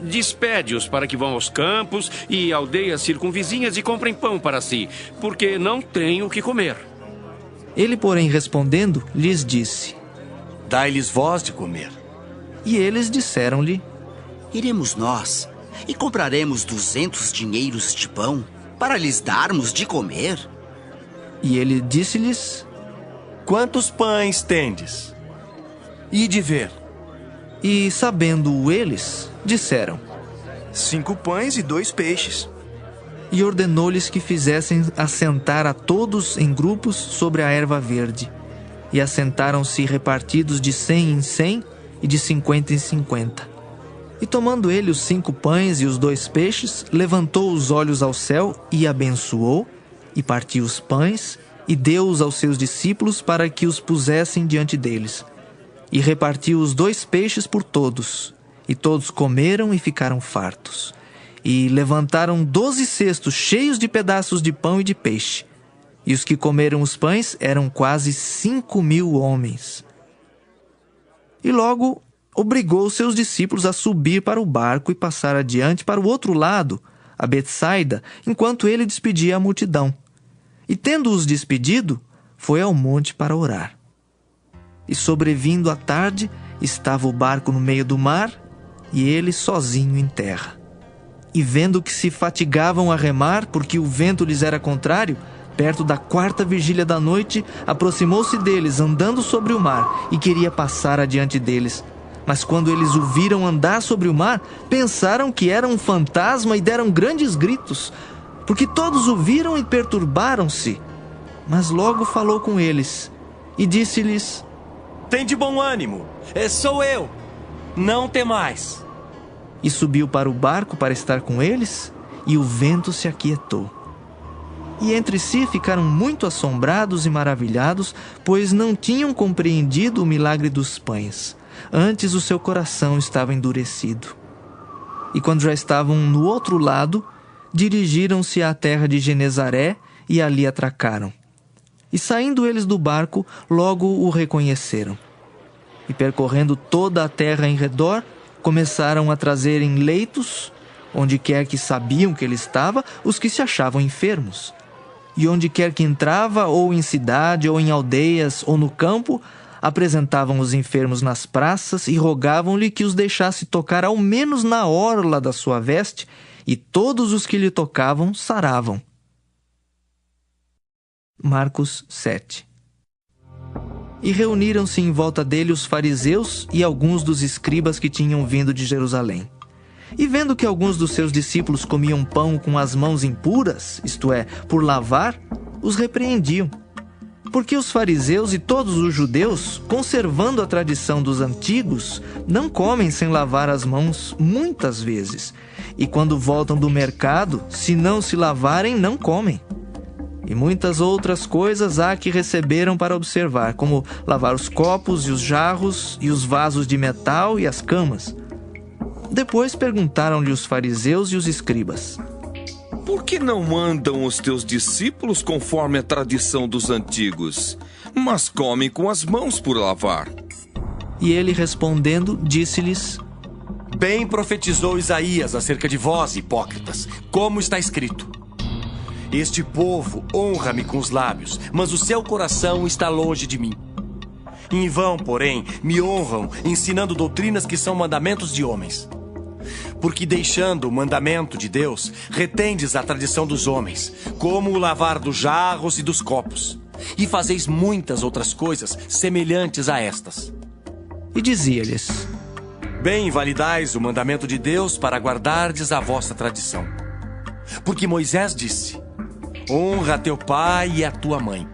Speaker 12: Despede-os para que vão aos campos e aldeias circunvizinhas e comprem pão para si, porque não têm o que comer.
Speaker 1: Ele, porém, respondendo, lhes disse:
Speaker 5: Dai-lhes vós de comer.
Speaker 1: E eles disseram-lhe:
Speaker 15: Iremos nós e compraremos 200 dinheiros de pão para lhes darmos de comer?
Speaker 1: E ele disse-lhes:
Speaker 5: Quantos pães tendes? Ide ver.
Speaker 1: E, sabendo-o eles, disseram:
Speaker 7: 5 pães e 2 peixes.
Speaker 1: E ordenou-lhes que fizessem assentar a todos em grupos sobre a erva verde. E assentaram-se repartidos de 100 em 100 e de 50 em 50. E tomando ele os 5 pães e os 2 peixes, levantou os olhos ao céu e abençoou, e partiu os pães, e deu-os aos seus discípulos para que os pusessem diante deles. E repartiu os 2 peixes por todos, e todos comeram e ficaram fartos. E levantaram 12 cestos cheios de pedaços de pão e de peixe. E os que comeram os pães eram quase 5.000 homens. E logo obrigou seus discípulos a subir para o barco e passar adiante para o outro lado, a Betsaida, enquanto ele despedia a multidão. E tendo-os despedido, foi ao monte para orar. E sobrevindo a tarde, estava o barco no meio do mar, e ele sozinho em terra. E vendo que se fatigavam a remar, porque o vento lhes era contrário, perto da 4ª vigília da noite, aproximou-se deles, andando sobre o mar, e queria passar adiante deles. Mas quando eles o viram andar sobre o mar, pensaram que era um fantasma e deram grandes gritos, porque todos o viram e perturbaram-se. Mas logo falou com eles e disse-lhes:
Speaker 5: Tende bom ânimo, sou eu, não temais.
Speaker 1: E subiu para o barco para estar com eles, e o vento se aquietou. E entre si ficaram muito assombrados e maravilhados, pois não tinham compreendido o milagre dos pães. Antes o seu coração estava endurecido. E quando já estavam no outro lado, dirigiram-se à terra de Genezaré e ali atracaram. E saindo eles do barco, logo o reconheceram. E percorrendo toda a terra em redor, começaram a trazer em leitos, onde quer que sabiam que ele estava, os que se achavam enfermos. E onde quer que entrava, ou em cidade, ou em aldeias, ou no campo, apresentavam os enfermos nas praças e rogavam-lhe que os deixasse tocar ao menos na orla da sua veste, e todos os que lhe tocavam saravam. Marcos 7. E reuniram-se em volta dele os fariseus e alguns dos escribas que tinham vindo de Jerusalém. E vendo que alguns dos seus discípulos comiam pão com as mãos impuras, isto é, por lavar, os repreendiam. Porque os fariseus e todos os judeus, conservando a tradição dos antigos, não comem sem lavar as mãos muitas vezes. E quando voltam do mercado, se não se lavarem, não comem. E muitas outras coisas há que receberam para observar, como lavar os copos e os jarros e os vasos de metal e as camas. Depois perguntaram-lhe os fariseus e os escribas:
Speaker 9: Por que não andam os teus discípulos conforme a tradição dos antigos, mas comem com as mãos por lavar?
Speaker 1: E ele respondendo, disse-lhes:
Speaker 5: Bem profetizou Isaías acerca de vós, hipócritas, como está escrito: Este povo honra-me com os lábios, mas o seu coração está longe de mim. Em vão, porém, me honram, ensinando doutrinas que são mandamentos de homens. Porque deixando o mandamento de Deus, retendes a tradição dos homens, como o lavar dos jarros e dos copos, e fazeis muitas outras coisas semelhantes a estas.
Speaker 1: E dizia-lhes:
Speaker 5: Bem invalidais o mandamento de Deus para guardardes a vossa tradição. Porque Moisés disse: Honra a teu pai e a tua mãe.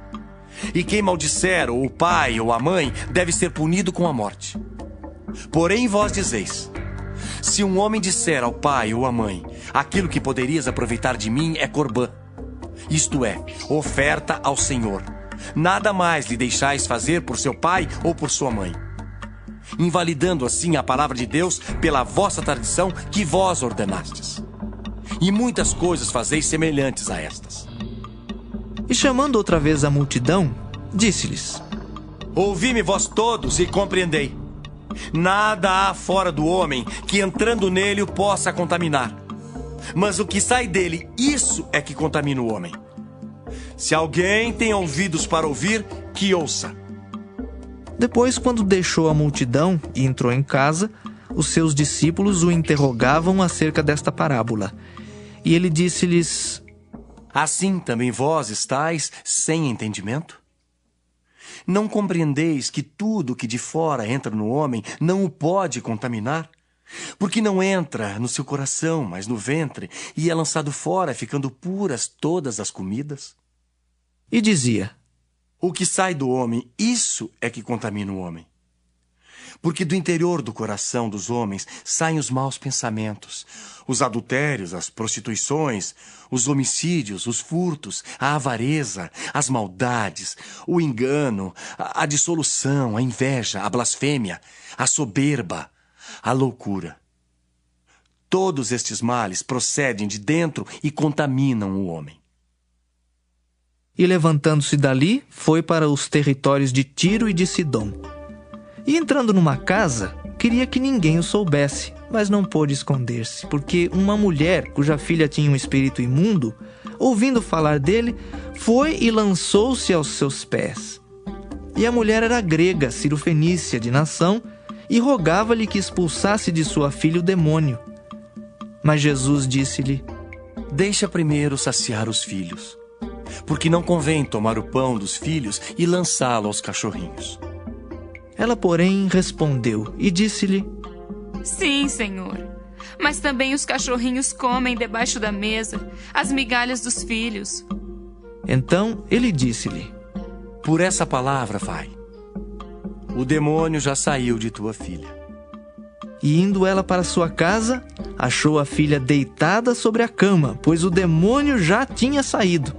Speaker 5: E quem maldisser ou o pai ou a mãe deve ser punido com a morte. Porém vós dizeis: Se um homem disser ao pai ou à mãe: Aquilo que poderias aproveitar de mim é corbã, isto é, oferta ao Senhor, nada mais lhe deixais fazer por seu pai ou por sua mãe, invalidando assim a palavra de Deus pela vossa tradição que vós ordenastes. E muitas coisas fazeis semelhantes a estas.
Speaker 1: E chamando outra vez a multidão, disse-lhes:
Speaker 5: Ouvi-me vós todos e compreendei. Nada há fora do homem que entrando nele o possa contaminar. Mas o que sai dele, isso é que contamina o homem. Se alguém tem ouvidos para ouvir, que ouça.
Speaker 1: Depois, quando deixou a multidão e entrou em casa, os seus discípulos o interrogavam acerca desta parábola. E ele disse-lhes:
Speaker 5: Assim também vós estáis sem entendimento? Não compreendeis que tudo que de fora entra no homem não o pode contaminar? Porque não entra no seu coração, mas no ventre, e é lançado fora, ficando puras todas as comidas?
Speaker 1: E dizia:
Speaker 5: O que sai do homem, isso é que contamina o homem. Porque do interior do coração dos homens saem os maus pensamentos, os adultérios, as prostituições, os homicídios, os furtos, a avareza, as maldades, o engano, a dissolução, a inveja, a blasfêmia, a soberba, a loucura. Todos estes males procedem de dentro e contaminam o homem.
Speaker 1: E levantando-se dali, foi para os territórios de Tiro e de Sidom. E entrando numa casa, queria que ninguém o soubesse, mas não pôde esconder-se, porque uma mulher, cuja filha tinha um espírito imundo, ouvindo falar dele, foi e lançou-se aos seus pés. E a mulher era grega, cirofenícia de nação, e rogava-lhe que expulsasse de sua filha o demônio. Mas Jesus disse-lhe:
Speaker 5: Deixa primeiro saciar os filhos, porque não convém tomar o pão dos filhos e lançá-lo aos cachorrinhos.
Speaker 1: Ela, porém, respondeu e disse-lhe:
Speaker 18: Sim, Senhor, mas também os cachorrinhos comem debaixo da mesa as migalhas dos filhos.
Speaker 1: Então ele disse-lhe:
Speaker 5: Por essa palavra vai. O demônio já saiu de tua filha.
Speaker 1: E indo ela para sua casa, achou a filha deitada sobre a cama, pois o demônio já tinha saído.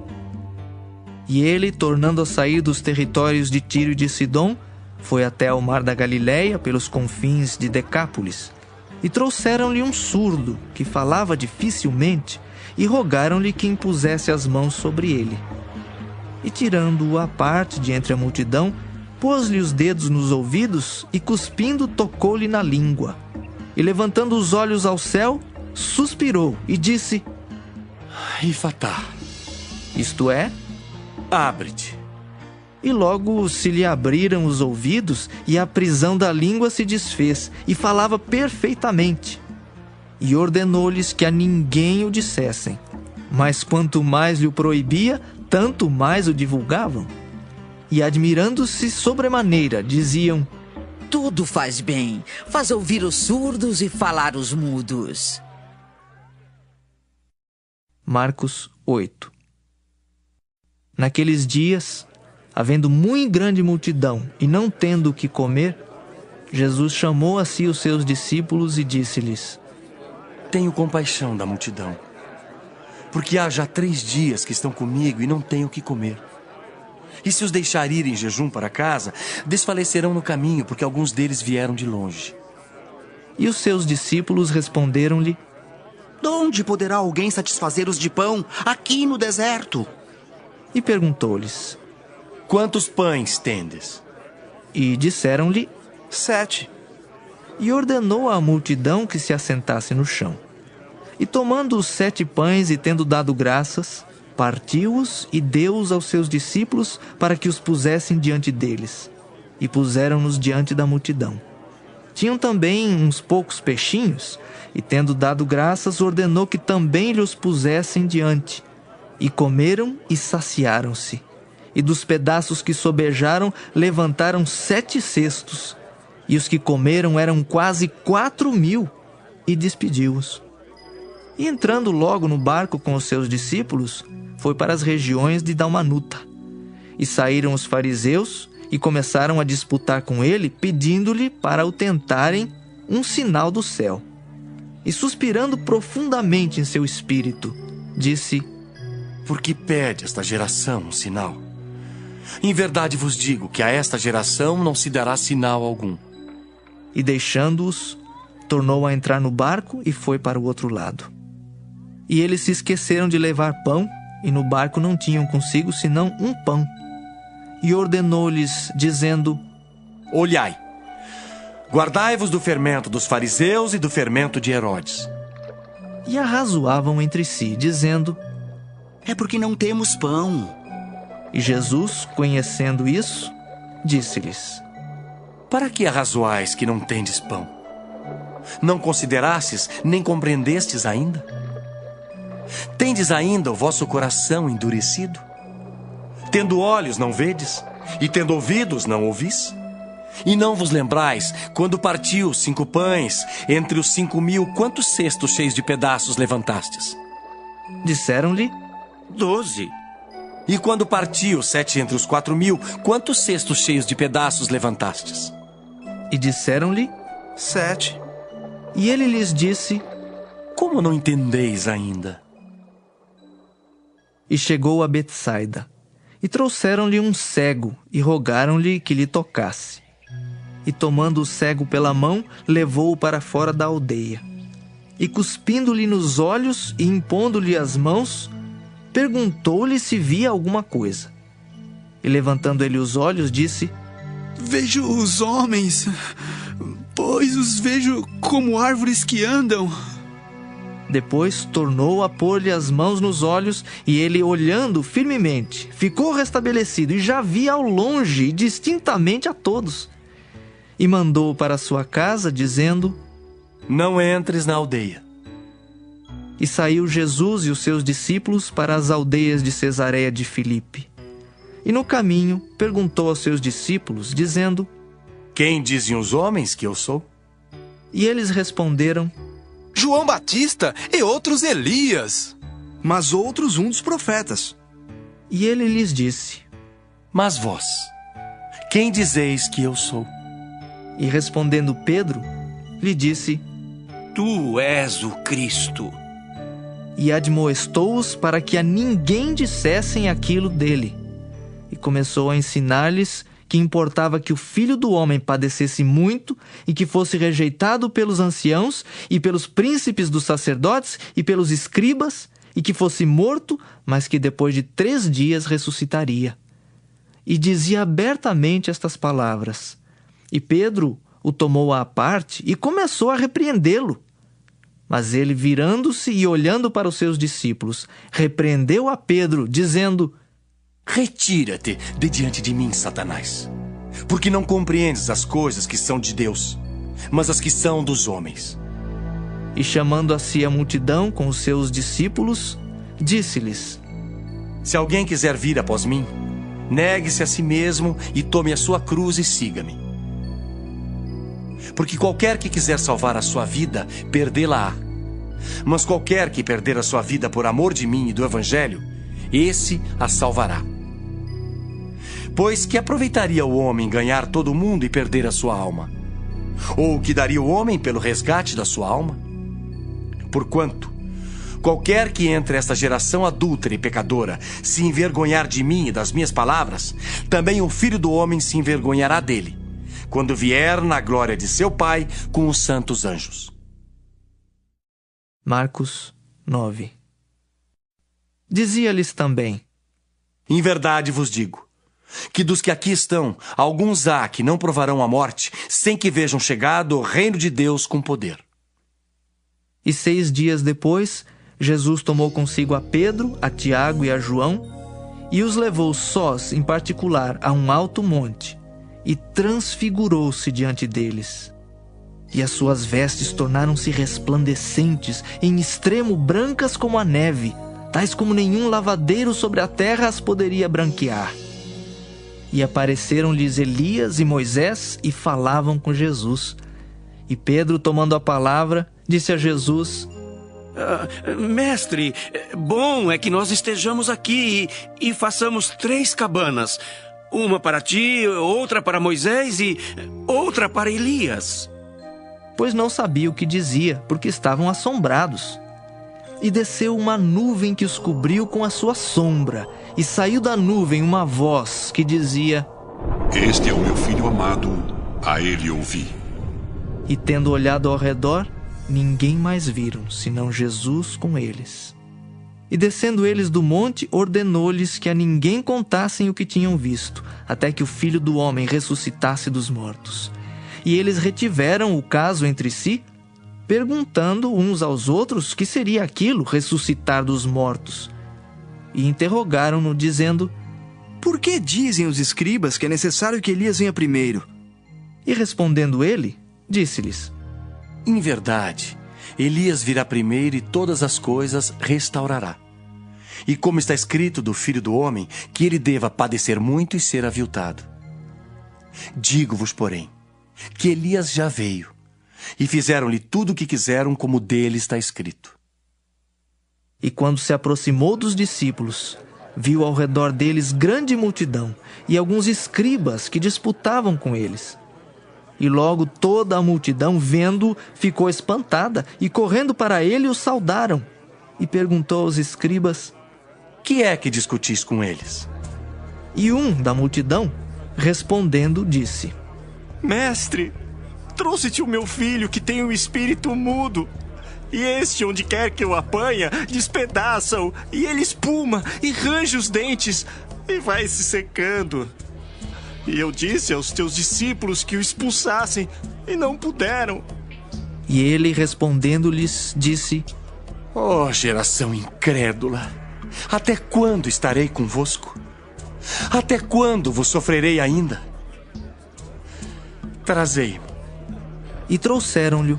Speaker 1: E ele, tornando a sair dos territórios de Tiro e de Sidom, foi até ao mar da Galileia, pelos confins de Decápolis. E trouxeram-lhe um surdo, que falava dificilmente, e rogaram-lhe que impusesse as mãos sobre ele. E tirando-o à parte de entre a multidão, pôs-lhe os dedos nos ouvidos e, cuspindo, tocou-lhe na língua. E levantando os olhos ao céu, suspirou e disse:
Speaker 5: Efatá,
Speaker 1: isto é,
Speaker 5: abre-te.
Speaker 1: E logo se lhe abriram os ouvidos, e a prisão da língua se desfez, e falava perfeitamente. E ordenou-lhes que a ninguém o dissessem. Mas quanto mais lhe o proibia, tanto mais o divulgavam. E admirando-se sobremaneira, diziam:
Speaker 13: Tudo faz bem, faz ouvir os surdos e falar os mudos.
Speaker 1: Marcos 8. Naqueles dias, havendo muito grande multidão e não tendo o que comer, Jesus chamou a si os seus discípulos e disse-lhes:
Speaker 5: Tenho compaixão da multidão, porque há já 3 dias que estão comigo e não tenho o que comer. E se os deixar ir em jejum para casa, desfalecerão no caminho, porque alguns deles vieram de longe.
Speaker 1: E os seus discípulos responderam-lhe:
Speaker 15: De onde poderá alguém satisfazer-os de pão aqui no deserto?
Speaker 1: E perguntou-lhes:
Speaker 5: Quantos pães tendes?
Speaker 1: E disseram-lhe:
Speaker 7: 7.
Speaker 1: E ordenou à multidão que se assentasse no chão. E tomando os 7 pães e tendo dado graças, partiu-os e deu-os aos seus discípulos para que os pusessem diante deles. E puseram-nos diante da multidão. Tinham também uns poucos peixinhos, e tendo dado graças, ordenou que também lhes pusessem diante. E comeram e saciaram-se. E dos pedaços que sobejaram, levantaram 7 cestos. E os que comeram eram quase 4.000, e despediu-os. E entrando logo no barco com os seus discípulos, foi para as regiões de Dalmanuta. E saíram os fariseus e começaram a disputar com ele, pedindo-lhe para o tentarem um sinal do céu. E suspirando profundamente em seu espírito, disse:
Speaker 5: Por que pede esta geração um sinal? Em verdade vos digo que a esta geração não se dará sinal algum.
Speaker 1: E deixando-os, tornou a entrar no barco e foi para o outro lado. E eles se esqueceram de levar pão, e no barco não tinham consigo senão um pão. E ordenou-lhes, dizendo:
Speaker 5: Olhai, guardai-vos do fermento dos fariseus e do fermento de Herodes.
Speaker 1: E arrazoavam entre si, dizendo:
Speaker 15: É porque não temos pão.
Speaker 1: E Jesus, conhecendo isso, disse-lhes:
Speaker 5: Para que arrazoais que não tendes pão? Não considerastes nem compreendestes ainda? Tendes ainda o vosso coração endurecido? Tendo olhos não vedes? E tendo ouvidos não ouvis? E não vos lembrais, quando partiu 5 pães, entre os 5.000, quantos cestos cheios de pedaços levantastes?
Speaker 1: Disseram-lhe:
Speaker 12: 12.
Speaker 5: E quando partiu 7 entre os 4.000, quantos cestos cheios de pedaços levantastes?
Speaker 1: E disseram-lhe:
Speaker 7: 7.
Speaker 1: E ele lhes disse:
Speaker 5: Como não entendeis ainda?
Speaker 1: E chegou a Betsaida, e trouxeram-lhe um cego, e rogaram-lhe que lhe tocasse. E tomando o cego pela mão, levou-o para fora da aldeia. E cuspindo-lhe nos olhos e impondo-lhe as mãos, perguntou-lhe se via alguma coisa. E levantando ele os olhos, disse:
Speaker 8: Vejo os homens, pois os vejo como árvores que andam.
Speaker 1: Depois tornou a pôr-lhe as mãos nos olhos, e ele, olhando firmemente, ficou restabelecido e já via ao longe e distintamente a todos. E mandou-o para sua casa, dizendo:
Speaker 5: Não entres na aldeia.
Speaker 1: E saiu Jesus e os seus discípulos para as aldeias de Cesareia de Filipe. E no caminho perguntou aos seus discípulos, dizendo:
Speaker 5: Quem dizem os homens que eu sou?
Speaker 1: E eles responderam:
Speaker 19: João Batista e outros Elias.
Speaker 7: Mas outros um dos profetas.
Speaker 1: E ele lhes disse:
Speaker 5: Mas vós, quem dizeis que eu sou?
Speaker 1: E respondendo Pedro, lhe disse:
Speaker 12: Tu és o Cristo.
Speaker 1: E admoestou-os para que a ninguém dissessem aquilo dele. E começou a ensinar-lhes que importava que o Filho do Homem padecesse muito e que fosse rejeitado pelos anciãos e pelos príncipes dos sacerdotes e pelos escribas, e que fosse morto, mas que depois de 3 dias ressuscitaria. E dizia abertamente estas palavras. E Pedro o tomou à parte e começou a repreendê-lo. Mas ele, virando-se e olhando para os seus discípulos, repreendeu a Pedro, dizendo:
Speaker 5: Retira-te de diante de mim, Satanás, porque não compreendes as coisas que são de Deus, mas as que são dos homens.
Speaker 1: E chamando a si a multidão com os seus discípulos, disse-lhes:
Speaker 5: Se alguém quiser vir após mim, negue-se a si mesmo e tome a sua cruz e siga-me. Porque qualquer que quiser salvar a sua vida, perdê-la-á. Mas qualquer que perder a sua vida por amor de mim e do Evangelho, esse a salvará. Pois que aproveitaria o homem ganhar todo o mundo e perder a sua alma? Ou o que daria o homem pelo resgate da sua alma? Porquanto, qualquer que entre esta geração adúltera e pecadora se envergonhar de mim e das minhas palavras, também o Filho do Homem se envergonhará dele, quando vier na glória de seu Pai com os santos anjos.
Speaker 1: Marcos 9. Dizia-lhes também:
Speaker 5: Em verdade vos digo, que dos que aqui estão, alguns há que não provarão a morte, sem que vejam chegado o reino de Deus com poder.
Speaker 1: E 6 dias depois, Jesus tomou consigo a Pedro, a Tiago e a João, e os levou sós, em particular, a um alto monte, e transfigurou-se diante deles. E as suas vestes tornaram-se resplandecentes, em extremo brancas como a neve, tais como nenhum lavadeiro sobre a terra as poderia branquear. E apareceram-lhes Elias e Moisés e falavam com Jesus. E Pedro, tomando a palavra, disse a Jesus:
Speaker 12: Mestre, bom é que nós estejamos aqui e façamos 3 cabanas. Uma para ti, outra para Moisés e outra para Elias.
Speaker 1: Pois não sabia o que dizia, porque estavam assombrados. E desceu uma nuvem que os cobriu com a sua sombra, e saiu da nuvem uma voz que dizia:
Speaker 4: Este é o meu filho amado, a ele ouvi.
Speaker 1: E tendo olhado ao redor, ninguém mais viram, senão Jesus com eles. E descendo eles do monte, ordenou-lhes que a ninguém contassem o que tinham visto, até que o Filho do Homem ressuscitasse dos mortos. E eles retiveram o caso entre si, perguntando uns aos outros que seria aquilo, ressuscitar dos mortos. E interrogaram-no, dizendo:
Speaker 7: Por que dizem os escribas que é necessário que Elias venha primeiro?
Speaker 1: E respondendo ele, disse-lhes:
Speaker 5: Em verdade, Elias virá primeiro e todas as coisas restaurará. E como está escrito do Filho do Homem, que ele deva padecer muito e ser aviltado. Digo-vos, porém, que Elias já veio, e fizeram-lhe tudo o que quiseram, como dele está escrito.
Speaker 1: E quando se aproximou dos discípulos, viu ao redor deles grande multidão, e alguns escribas que disputavam com eles. E logo toda a multidão, vendo-o, ficou espantada, e correndo para ele o saudaram. E perguntou aos escribas:
Speaker 5: Que é que discutis com eles?
Speaker 1: E um da multidão, respondendo, disse:
Speaker 6: Mestre, trouxe-te o meu filho que tem um espírito mudo. E este, onde quer que o apanha, despedaça-o, e ele espuma e range os dentes, e vai se secando. E eu disse aos teus discípulos que o expulsassem, e não puderam.
Speaker 1: E ele, respondendo-lhes, disse:
Speaker 5: Ó geração incrédula, até quando estarei convosco? Até quando vos sofrerei ainda? Trazei-mo.
Speaker 1: E trouxeram-lhe.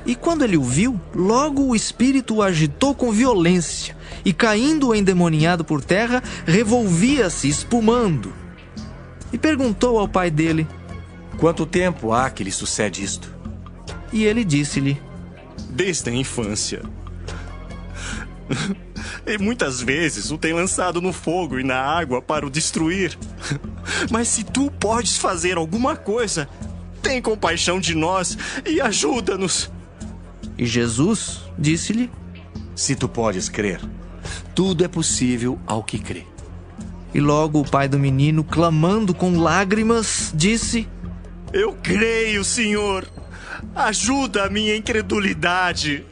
Speaker 1: E quando ele o viu, logo o espírito o agitou com violência, e caindo o endemoniado por terra, revolvia-se, espumando. E perguntou ao pai dele:
Speaker 5: Quanto tempo há que lhe sucede isto?
Speaker 1: E ele disse-lhe:
Speaker 6: Desde a infância. E muitas vezes o tem lançado no fogo e na água para o destruir. Mas se tu podes fazer alguma coisa, tem compaixão de nós e ajuda-nos.
Speaker 1: E Jesus disse-lhe:
Speaker 5: Se tu podes crer, tudo é possível ao que crê.
Speaker 1: E logo o pai do menino, clamando com lágrimas, disse:
Speaker 6: Eu creio, Senhor. Ajuda a minha incredulidade.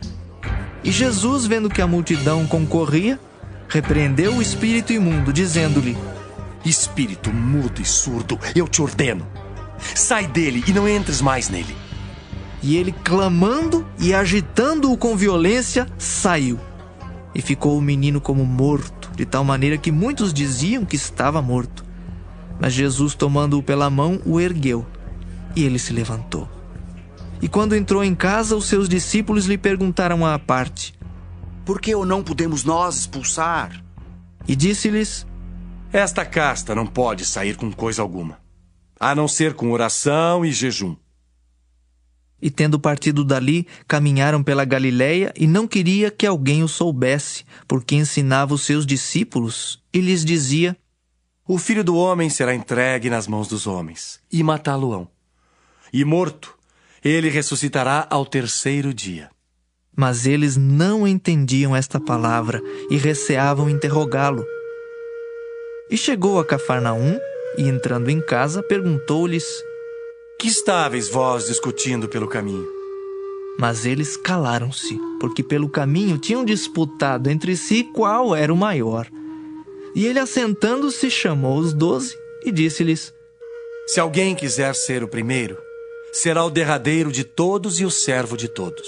Speaker 1: E Jesus, vendo que a multidão concorria, repreendeu o espírito imundo, dizendo-lhe:
Speaker 5: Espírito mudo e surdo, eu te ordeno, sai dele e não entres mais nele.
Speaker 1: E ele, clamando e agitando-o com violência, saiu. E ficou o menino como morto, de tal maneira que muitos diziam que estava morto. Mas Jesus, tomando-o pela mão, o ergueu, e ele se levantou. E quando entrou em casa, os seus discípulos lhe perguntaram à parte:
Speaker 15: Por que o não podemos nós expulsar?
Speaker 1: E disse-lhes:
Speaker 5: Esta casta não pode sair com coisa alguma, a não ser com oração e jejum.
Speaker 1: E tendo partido dali, caminharam pela Galiléia, e não queria que alguém o soubesse, porque ensinava os seus discípulos, e lhes dizia:
Speaker 5: O Filho do Homem será entregue nas mãos dos homens, e matá-lo-ão. E morto, ele ressuscitará ao terceiro dia.
Speaker 1: Mas eles não entendiam esta palavra, e receavam interrogá-lo. E chegou a Cafarnaum, e entrando em casa, perguntou-lhes:
Speaker 5: Que estáveis vós discutindo pelo caminho?
Speaker 1: Mas eles calaram-se, porque pelo caminho tinham disputado entre si qual era o maior. E ele, assentando-se, chamou os 12 e disse-lhes:
Speaker 5: Se alguém quiser ser o primeiro, será o derradeiro de todos e o servo de todos.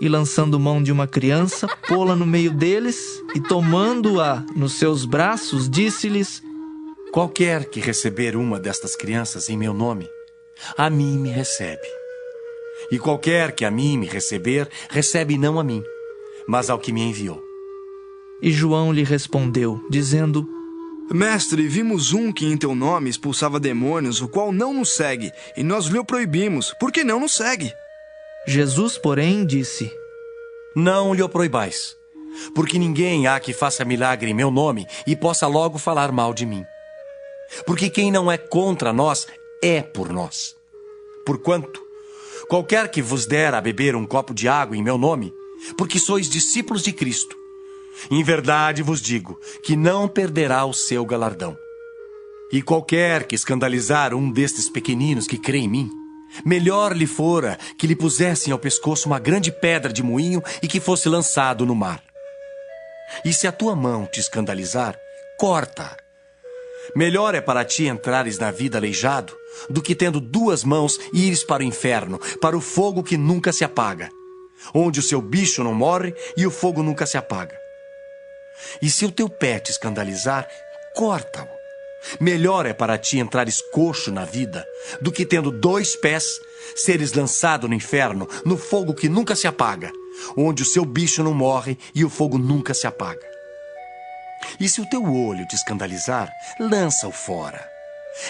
Speaker 1: E lançando mão de uma criança, pô-la no meio deles, e tomando-a nos seus braços, disse-lhes:
Speaker 5: Qualquer que receber uma destas crianças em meu nome, a mim me recebe. E qualquer que a mim me receber, recebe não a mim, mas ao que me enviou.
Speaker 1: E João lhe respondeu, dizendo:
Speaker 7: Mestre, vimos um que em teu nome expulsava demônios, o qual não nos segue, e nós lhe o proibimos, porque não nos segue.
Speaker 1: Jesus, porém, disse:
Speaker 5: Não lhe o proibais, porque ninguém há que faça milagre em meu nome e possa logo falar mal de mim. Porque quem não é contra nós é por nós. Porquanto, qualquer que vos der a beber um copo de água em meu nome, porque sois discípulos de Cristo, em verdade vos digo que não perderá o seu galardão. E qualquer que escandalizar um destes pequeninos que crê em mim, melhor lhe fora que lhe pusessem ao pescoço uma grande pedra de moinho e que fosse lançado no mar. E se a tua mão te escandalizar, corta. Melhor é para ti entrares na vida aleijado do que tendo 2 mãos ires para o inferno, para o fogo que nunca se apaga, onde o seu bicho não morre e o fogo nunca se apaga. E se o teu pé te escandalizar, corta-o. Melhor é para ti entrares coxo na vida do que tendo 2 pés seres lançado no inferno, no fogo que nunca se apaga, onde o seu bicho não morre e o fogo nunca se apaga. E se o teu olho te escandalizar, lança-o fora.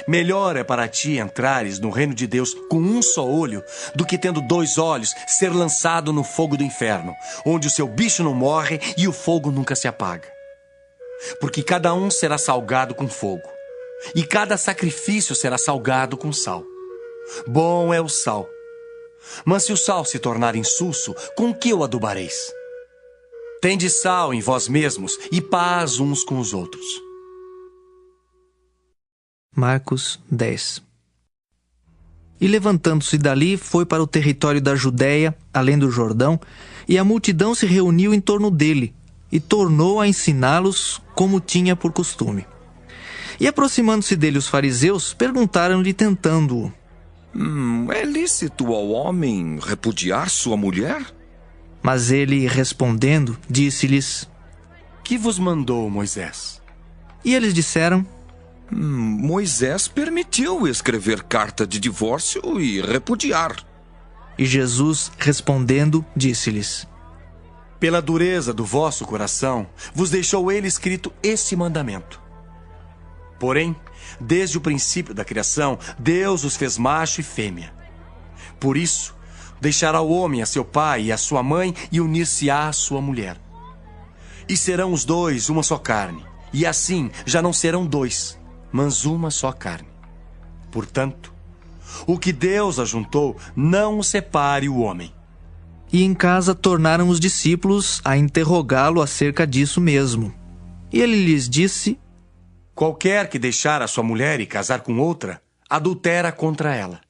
Speaker 5: Melhor é para ti entrares no reino de Deus com um só olho do que tendo 2 olhos ser lançado no fogo do inferno, onde o seu bicho não morre e o fogo nunca se apaga. Porque cada um será salgado com fogo, e cada sacrifício será salgado com sal. Bom é o sal. Mas se o sal se tornar insulso, com que o adubareis? Tende sal em vós mesmos e paz uns com os outros.
Speaker 1: Marcos 10. E levantando-se dali, foi para o território da Judéia, além do Jordão, e a multidão se reuniu em torno dele, e tornou a ensiná-los como tinha por costume. E aproximando-se dele os fariseus, perguntaram-lhe, tentando-o:
Speaker 9: É lícito ao homem repudiar sua mulher?
Speaker 1: Mas ele, respondendo, disse-lhes:
Speaker 5: Que vos mandou Moisés?
Speaker 1: E eles disseram:
Speaker 9: Moisés permitiu escrever carta de divórcio e repudiar.
Speaker 1: E Jesus, respondendo, disse-lhes:
Speaker 5: Pela dureza do vosso coração, vos deixou ele escrito esse mandamento. Porém, desde o princípio da criação, Deus os fez macho e fêmea. Por isso, deixará o homem a seu pai e a sua mãe e unir-se-á à sua mulher. E serão os 2 uma só carne, e assim já não serão 2, mas uma só carne. Portanto, o que Deus ajuntou, não o separe o homem.
Speaker 1: E em casa tornaram os discípulos a interrogá-lo acerca disso mesmo. E ele lhes disse:
Speaker 5: Qualquer que deixar a sua mulher e casar com outra, adultera contra ela.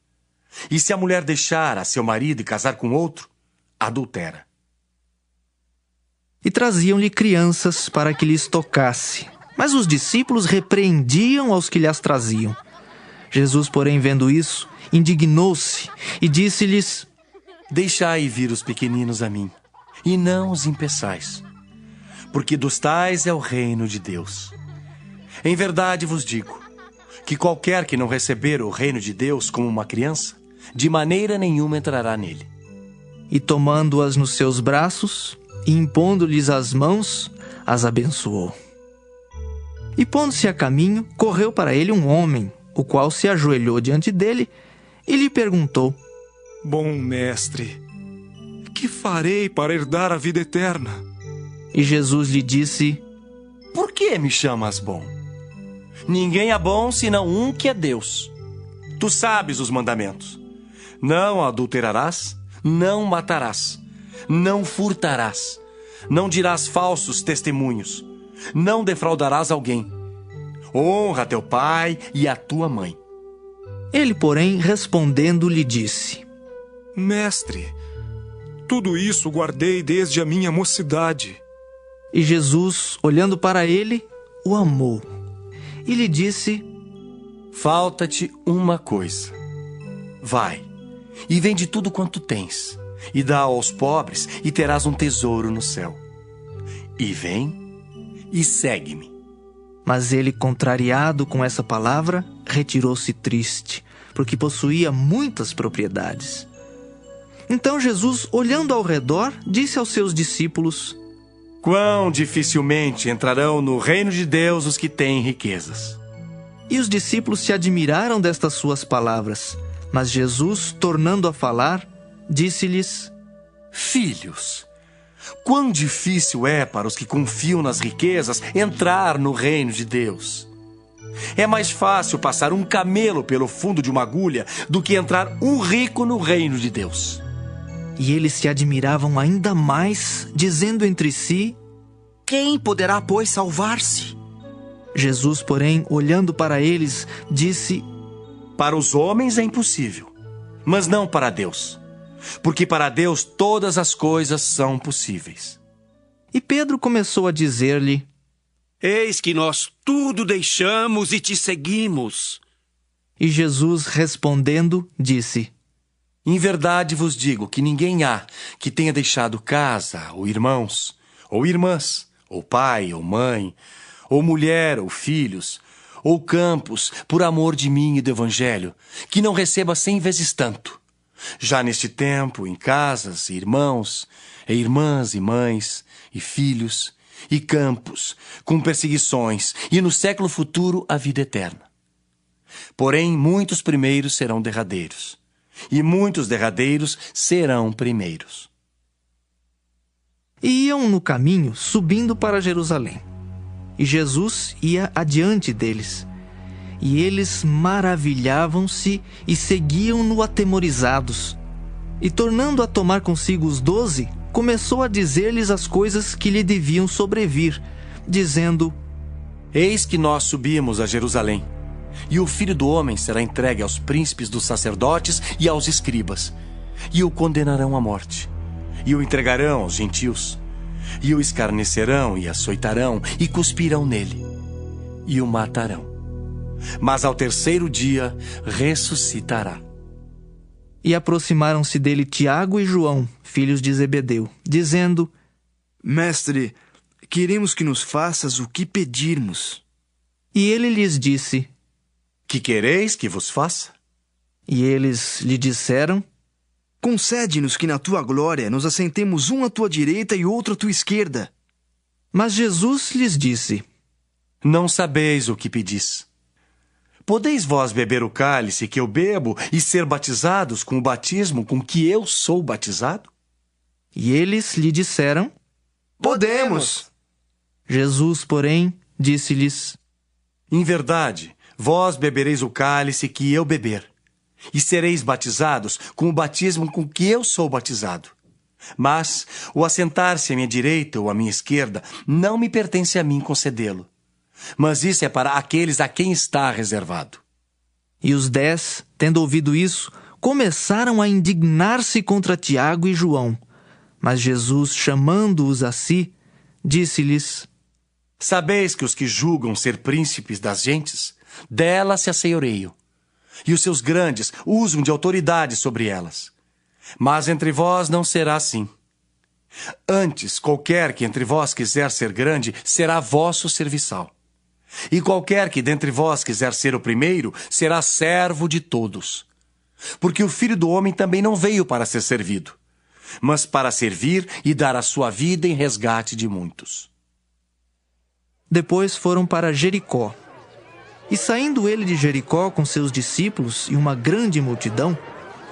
Speaker 5: E se a mulher deixar a seu marido e casar com outro, adultera.
Speaker 1: E traziam-lhe crianças para que lhes tocasse. Mas os discípulos repreendiam aos que lhes traziam. Jesus, porém, vendo isso, indignou-se e disse-lhes:
Speaker 5: Deixai vir os pequeninos a mim, e não os impeçais, porque dos tais é o reino de Deus. Em verdade vos digo, que qualquer que não receber o reino de Deus como uma criança, de maneira nenhuma entrará nele.
Speaker 1: E tomando-as nos seus braços, e impondo-lhes as mãos, as abençoou. E pondo-se a caminho, correu para ele um homem, o qual se ajoelhou diante dele e lhe perguntou:
Speaker 8: Bom mestre, que farei para herdar a vida eterna?
Speaker 1: E Jesus lhe disse:
Speaker 5: Por que me chamas bom? Ninguém é bom senão um que é Deus. Tu sabes os mandamentos: não adulterarás, não matarás, não furtarás, não dirás falsos testemunhos, não defraudarás alguém. Honra teu pai e a tua mãe.
Speaker 1: Ele, porém, respondendo, lhe disse:
Speaker 8: Mestre, tudo isso guardei desde a minha mocidade.
Speaker 1: E Jesus, olhando para ele, o amou e lhe disse:
Speaker 5: Falta-te uma coisa. Vai, e vende tudo quanto tens, e dá aos pobres, e terás um tesouro no céu. E vem e segue-me.
Speaker 1: Mas ele, contrariado com essa palavra, retirou-se triste, porque possuía muitas propriedades. Então Jesus, olhando ao redor, disse aos seus discípulos:
Speaker 5: Quão dificilmente entrarão no reino de Deus os que têm riquezas.
Speaker 1: E os discípulos se admiraram destas suas palavras. Mas Jesus, tornando a falar, disse-lhes:
Speaker 5: Filhos, quão difícil é para os que confiam nas riquezas entrar no reino de Deus. É mais fácil passar um camelo pelo fundo de uma agulha do que entrar um rico no reino de Deus.
Speaker 1: E eles se admiravam ainda mais, dizendo entre si:
Speaker 15: Quem poderá, pois, salvar-se?
Speaker 1: Jesus, porém, olhando para eles, disse:
Speaker 5: Para os homens é impossível, mas não para Deus, porque para Deus todas as coisas são possíveis.
Speaker 1: E Pedro começou a dizer-lhe:
Speaker 12: Eis que nós tudo deixamos e te seguimos.
Speaker 1: E Jesus, respondendo, disse:
Speaker 5: Em verdade vos digo que ninguém há que tenha deixado casa, ou irmãos, ou irmãs, ou pai, ou mãe, ou mulher, ou filhos, ou campos, por amor de mim e do Evangelho, que não receba 100 vezes tanto. Já neste tempo, em casas, irmãos, e irmãs e mães, e filhos, e campos, com perseguições, e no século futuro a vida eterna. Porém, muitos primeiros serão derradeiros, e muitos derradeiros serão primeiros.
Speaker 1: E iam no caminho, subindo para Jerusalém. E Jesus ia adiante deles. E eles maravilhavam-se e seguiam-no atemorizados. E tornando a tomar consigo os 12, começou a dizer-lhes as coisas que lhe deviam sobrevir, dizendo:
Speaker 5: Eis que nós subimos a Jerusalém, e o Filho do Homem será entregue aos príncipes dos sacerdotes e aos escribas, e o condenarão à morte, e o entregarão aos gentios, e o escarnecerão e açoitarão, e cuspirão nele, e o matarão. Mas ao terceiro dia ressuscitará.
Speaker 1: E aproximaram-se dele Tiago e João, filhos de Zebedeu, dizendo:
Speaker 7: Mestre, queremos que nos faças o que pedirmos.
Speaker 1: E ele lhes disse:
Speaker 5: Que quereis que vos faça?
Speaker 1: E eles lhe disseram:
Speaker 7: Concede-nos que na tua glória nos assentemos um à tua direita e outro à tua esquerda.
Speaker 1: Mas Jesus lhes disse:
Speaker 5: Não sabeis o que pedis. Podeis vós beber o cálice que eu bebo e ser batizados com o batismo com que eu sou batizado?
Speaker 1: E eles lhe disseram:
Speaker 7: Podemos.
Speaker 1: Jesus, porém, disse-lhes:
Speaker 5: Em verdade, vós bebereis o cálice que eu beber, e sereis batizados com o batismo com que eu sou batizado. Mas o assentar-se à minha direita ou à minha esquerda não me pertence a mim concedê-lo. Mas isso é para aqueles a quem está reservado.
Speaker 1: E os 10, tendo ouvido isso, começaram a indignar-se contra Tiago e João. Mas Jesus, chamando-os a si, disse-lhes:
Speaker 5: Sabeis que os que julgam ser príncipes das gentes, delas se assenhoreiam, e os seus grandes usam de autoridade sobre elas. Mas entre vós não será assim. Antes, qualquer que entre vós quiser ser grande, será vosso serviçal. E qualquer que dentre vós quiser ser o primeiro, será servo de todos. Porque o Filho do Homem também não veio para ser servido, mas para servir e dar a sua vida em resgate de muitos.
Speaker 1: Depois foram para Jericó. E saindo ele de Jericó com seus discípulos e uma grande multidão,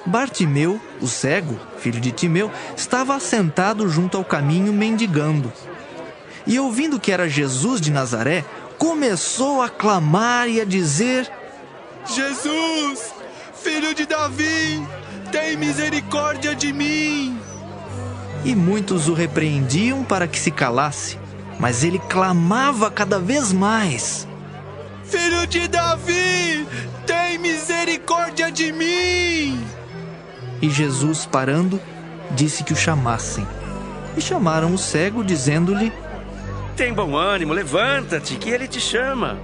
Speaker 1: Bartimeu, o cego, filho de Timeu, estava assentado junto ao caminho mendigando. E ouvindo que era Jesus de Nazaré, começou a clamar e a dizer:
Speaker 19: Jesus, filho de Davi, tem misericórdia de mim.
Speaker 1: E muitos o repreendiam para que se calasse, mas ele clamava cada vez mais:
Speaker 19: Filho de Davi, tem misericórdia de mim.
Speaker 1: E Jesus, parando, disse que o chamassem. E chamaram o cego, dizendo-lhe:
Speaker 12: Tem bom ânimo, levanta-te, que ele te chama.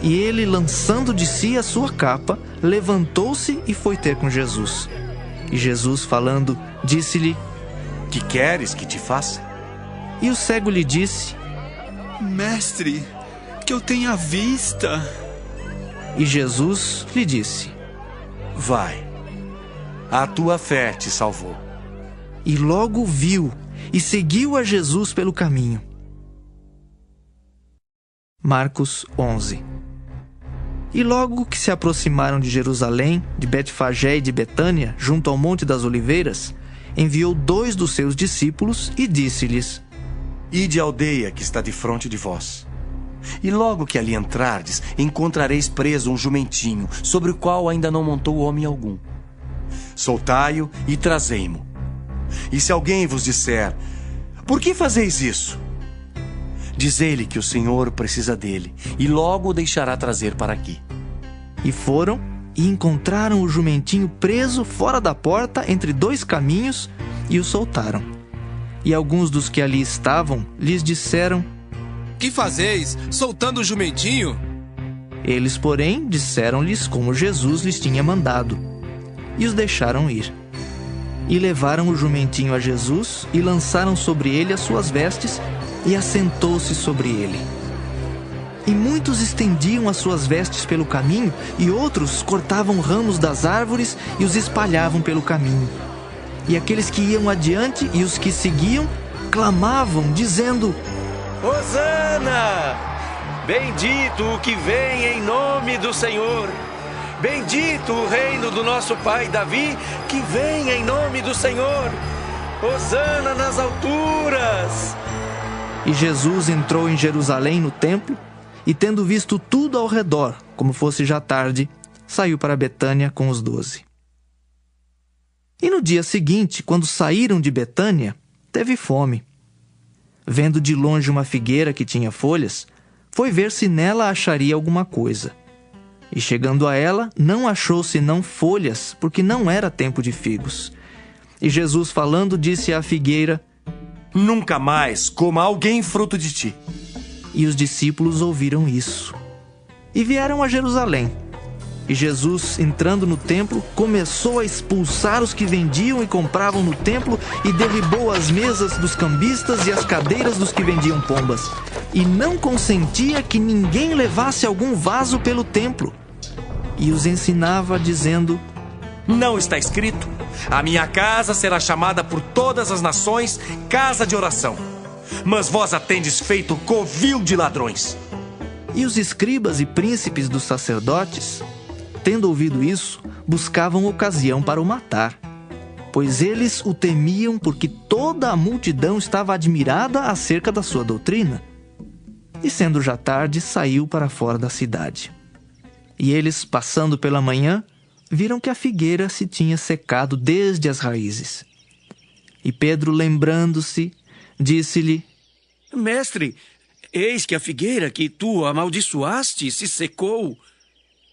Speaker 1: E ele, lançando de si a sua capa, levantou-se e foi ter com Jesus. E Jesus, falando, disse-lhe:
Speaker 5: Que queres que te faça?
Speaker 1: E o cego lhe disse:
Speaker 19: Mestre, que eu tenha vista.
Speaker 1: E Jesus lhe disse:
Speaker 5: Vai, a tua fé te salvou.
Speaker 1: E logo viu e seguiu a Jesus pelo caminho. Marcos 11. E logo que se aproximaram de Jerusalém, de Betfagé e de Betânia, junto ao Monte das Oliveiras, enviou 2 dos seus discípulos e disse-lhes:
Speaker 5: Ide à aldeia que está defronte de vós. E logo que ali entrardes, encontrareis preso um jumentinho, sobre o qual ainda não montou homem algum. Soltai-o e trazei-mo. E se alguém vos disser: Por que fazeis isso? Dizei-lhe que o Senhor precisa dele, e logo o deixará trazer para aqui.
Speaker 1: E foram e encontraram o jumentinho preso fora da porta entre 2 caminhos e o soltaram. E alguns dos que ali estavam lhes disseram:
Speaker 19: Que fazeis, soltando o jumentinho?
Speaker 1: Eles, porém, disseram-lhes como Jesus lhes tinha mandado, e os deixaram ir. E levaram o jumentinho a Jesus e lançaram sobre ele as suas vestes, e assentou-se sobre ele. E muitos estendiam as suas vestes pelo caminho, e outros cortavam ramos das árvores e os espalhavam pelo caminho. E aqueles que iam adiante e os que seguiam clamavam, dizendo:
Speaker 12: Hosana! Bendito o que vem em nome do Senhor. Bendito o reino do nosso pai Davi, que vem em nome do Senhor. Hosana nas alturas!
Speaker 1: E Jesus entrou em Jerusalém no templo, e tendo visto tudo ao redor, como fosse já tarde, saiu para Betânia com os 12. E no dia seguinte, quando saíram de Betânia, teve fome. Vendo de longe uma figueira que tinha folhas, foi ver se nela acharia alguma coisa. E chegando a ela, não achou senão folhas, porque não era tempo de figos. E Jesus, falando, disse à figueira:
Speaker 5: Nunca mais coma alguém fruto de ti.
Speaker 1: E os discípulos ouviram isso. E vieram a Jerusalém. E Jesus, entrando no templo, começou a expulsar os que vendiam e compravam no templo e derribou as mesas dos cambistas e as cadeiras dos que vendiam pombas. E não consentia que ninguém levasse algum vaso pelo templo. E os ensinava, dizendo:
Speaker 5: Não está escrito: A minha casa será chamada por todas as nações casa de oração. Mas vós a tendes feito covil de ladrões.
Speaker 1: E os escribas e príncipes dos sacerdotes, tendo ouvido isso, buscavam ocasião para o matar, pois eles o temiam porque toda a multidão estava admirada acerca da sua doutrina. E sendo já tarde, saiu para fora da cidade. E eles, passando pela manhã, viram que a figueira se tinha secado desde as raízes. E Pedro, lembrando-se, disse-lhe:
Speaker 12: Mestre, eis que a figueira que tu amaldiçoaste se secou.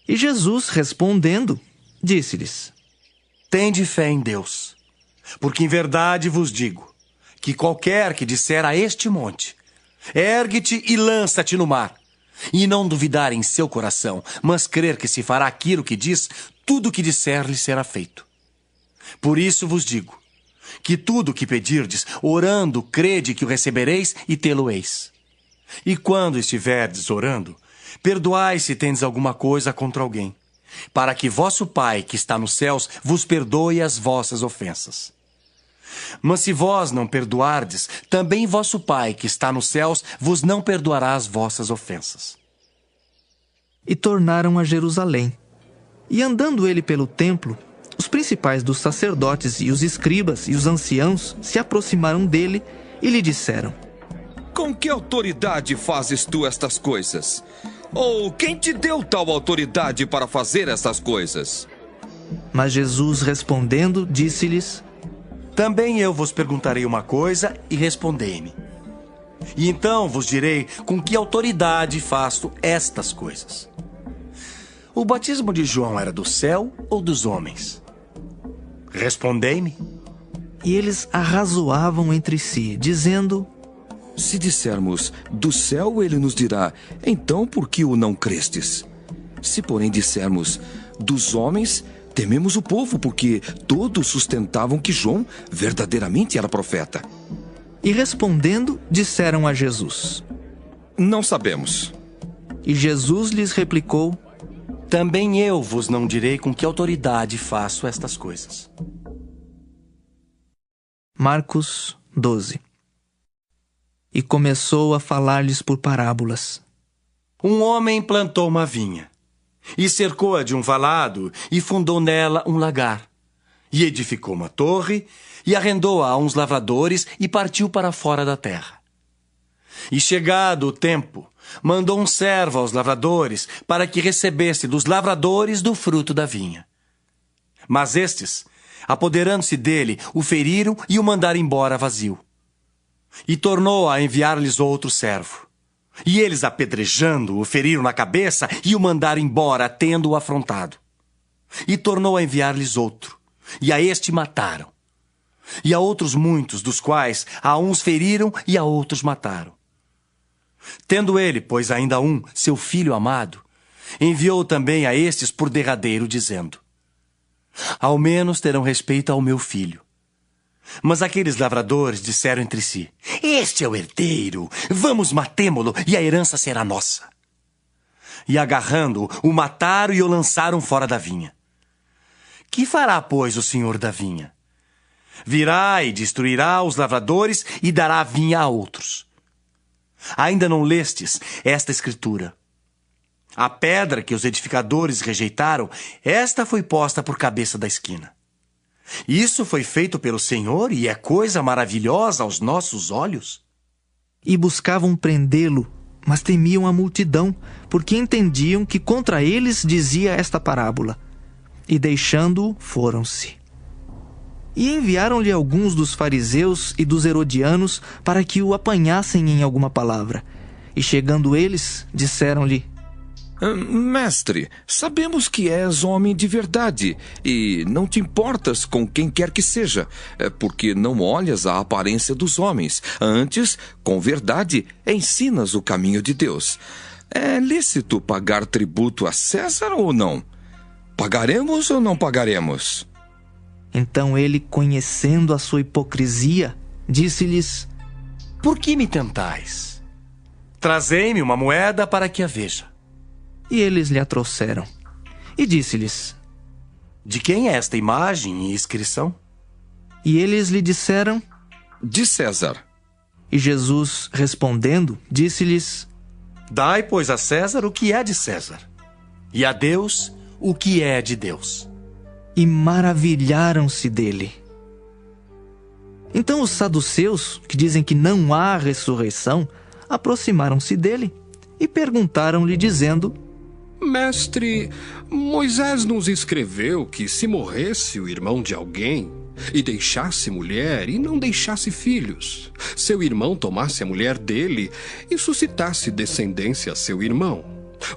Speaker 1: E Jesus, respondendo, disse-lhes:
Speaker 5: Tende fé em Deus, porque em verdade vos digo, que qualquer que disser a este monte: Ergue-te e lança-te no mar, e não duvidar em seu coração, mas crer que se fará aquilo que diz, tudo o que disser lhe será feito. Por isso vos digo, que tudo o que pedirdes, orando, crede que o recebereis e tê-lo-eis. E quando estiverdes orando, perdoai se tendes alguma coisa contra alguém, para que vosso Pai, que está nos céus, vos perdoe as vossas ofensas. Mas se vós não perdoardes, também vosso Pai, que está nos céus, vos não perdoará as vossas ofensas.
Speaker 1: E tornaram a Jerusalém. E andando ele pelo templo, os principais dos sacerdotes e os escribas e os anciãos se aproximaram dele e lhe disseram:
Speaker 9: Com que autoridade fazes tu estas coisas? Ou quem te deu tal autoridade para fazer estas coisas?
Speaker 1: Mas Jesus, respondendo, disse-lhes:
Speaker 5: Também eu vos perguntarei uma coisa e respondei-me. E então vos direi com que autoridade faço estas coisas. O batismo de João era do céu ou dos homens? Respondei-me.
Speaker 1: E eles arrazoavam entre si, dizendo:
Speaker 9: Se dissermos do céu, ele nos dirá: então por que o não crestes? Se porém dissermos dos homens, tememos o povo, porque todos sustentavam que João verdadeiramente era profeta.
Speaker 1: E respondendo, disseram a Jesus:
Speaker 9: Não sabemos.
Speaker 1: E Jesus lhes replicou:
Speaker 5: Também eu vos não direi com que autoridade faço estas coisas.
Speaker 1: Marcos 12. E começou a falar-lhes por parábolas.
Speaker 5: Um homem plantou uma vinha, e cercou-a de um valado, e fundou nela um lagar. E edificou uma torre, e arrendou-a a uns lavradores, e partiu para fora da terra. E chegado o tempo, mandou um servo aos lavradores, para que recebesse dos lavradores do fruto da vinha. Mas estes, apoderando-se dele, o feriram e o mandaram embora vazio. E tornou a enviar-lhes outro servo. E eles, apedrejando-o, o feriram na cabeça e o mandaram embora, tendo-o afrontado. E tornou a enviar-lhes outro, e a este mataram. E a outros muitos, dos quais a uns feriram e a outros mataram. Tendo ele, pois ainda um, seu filho amado, enviou também a estes por derradeiro, dizendo: Ao menos terão respeito ao meu filho. Mas aqueles lavradores disseram entre si: Este é o herdeiro, vamos matemo-lo e a herança será nossa. E agarrando-o, o mataram e o lançaram fora da vinha. Que fará, pois, o senhor da vinha? Virá e destruirá os lavradores e dará a vinha a outros. Ainda não lestes esta escritura? A pedra que os edificadores rejeitaram, esta foi posta por cabeça da esquina. Isso foi feito pelo Senhor e é coisa maravilhosa aos nossos olhos.
Speaker 1: E buscavam prendê-lo, mas temiam a multidão, porque entendiam que contra eles dizia esta parábola. E deixando-o, foram-se. E enviaram-lhe alguns dos fariseus e dos herodianos para que o apanhassem em alguma palavra. E chegando eles, disseram-lhe:
Speaker 9: Mestre, sabemos que és homem de verdade e não te importas com quem quer que seja, porque não olhas a aparência dos homens. Antes, com verdade, ensinas o caminho de Deus. É lícito pagar tributo a César ou não? Pagaremos ou não pagaremos?
Speaker 1: Então ele, conhecendo a sua hipocrisia, disse-lhes:
Speaker 5: Por que me tentais? Trazei-me uma moeda para que a veja.
Speaker 1: E eles lhe a trouxeram. E disse-lhes:
Speaker 5: De quem é esta imagem e inscrição?
Speaker 1: E eles lhe disseram:
Speaker 9: De César.
Speaker 1: E Jesus, respondendo, disse-lhes:
Speaker 5: Dai, pois, a César o que é de César, e a Deus o que é de Deus.
Speaker 1: E maravilharam-se dele. Então os saduceus, que dizem que não há ressurreição, aproximaram-se dele e perguntaram-lhe, dizendo:
Speaker 8: Mestre, Moisés nos escreveu que se morresse o irmão de alguém e deixasse mulher e não deixasse filhos, seu irmão tomasse a mulher dele e suscitasse descendência a seu irmão.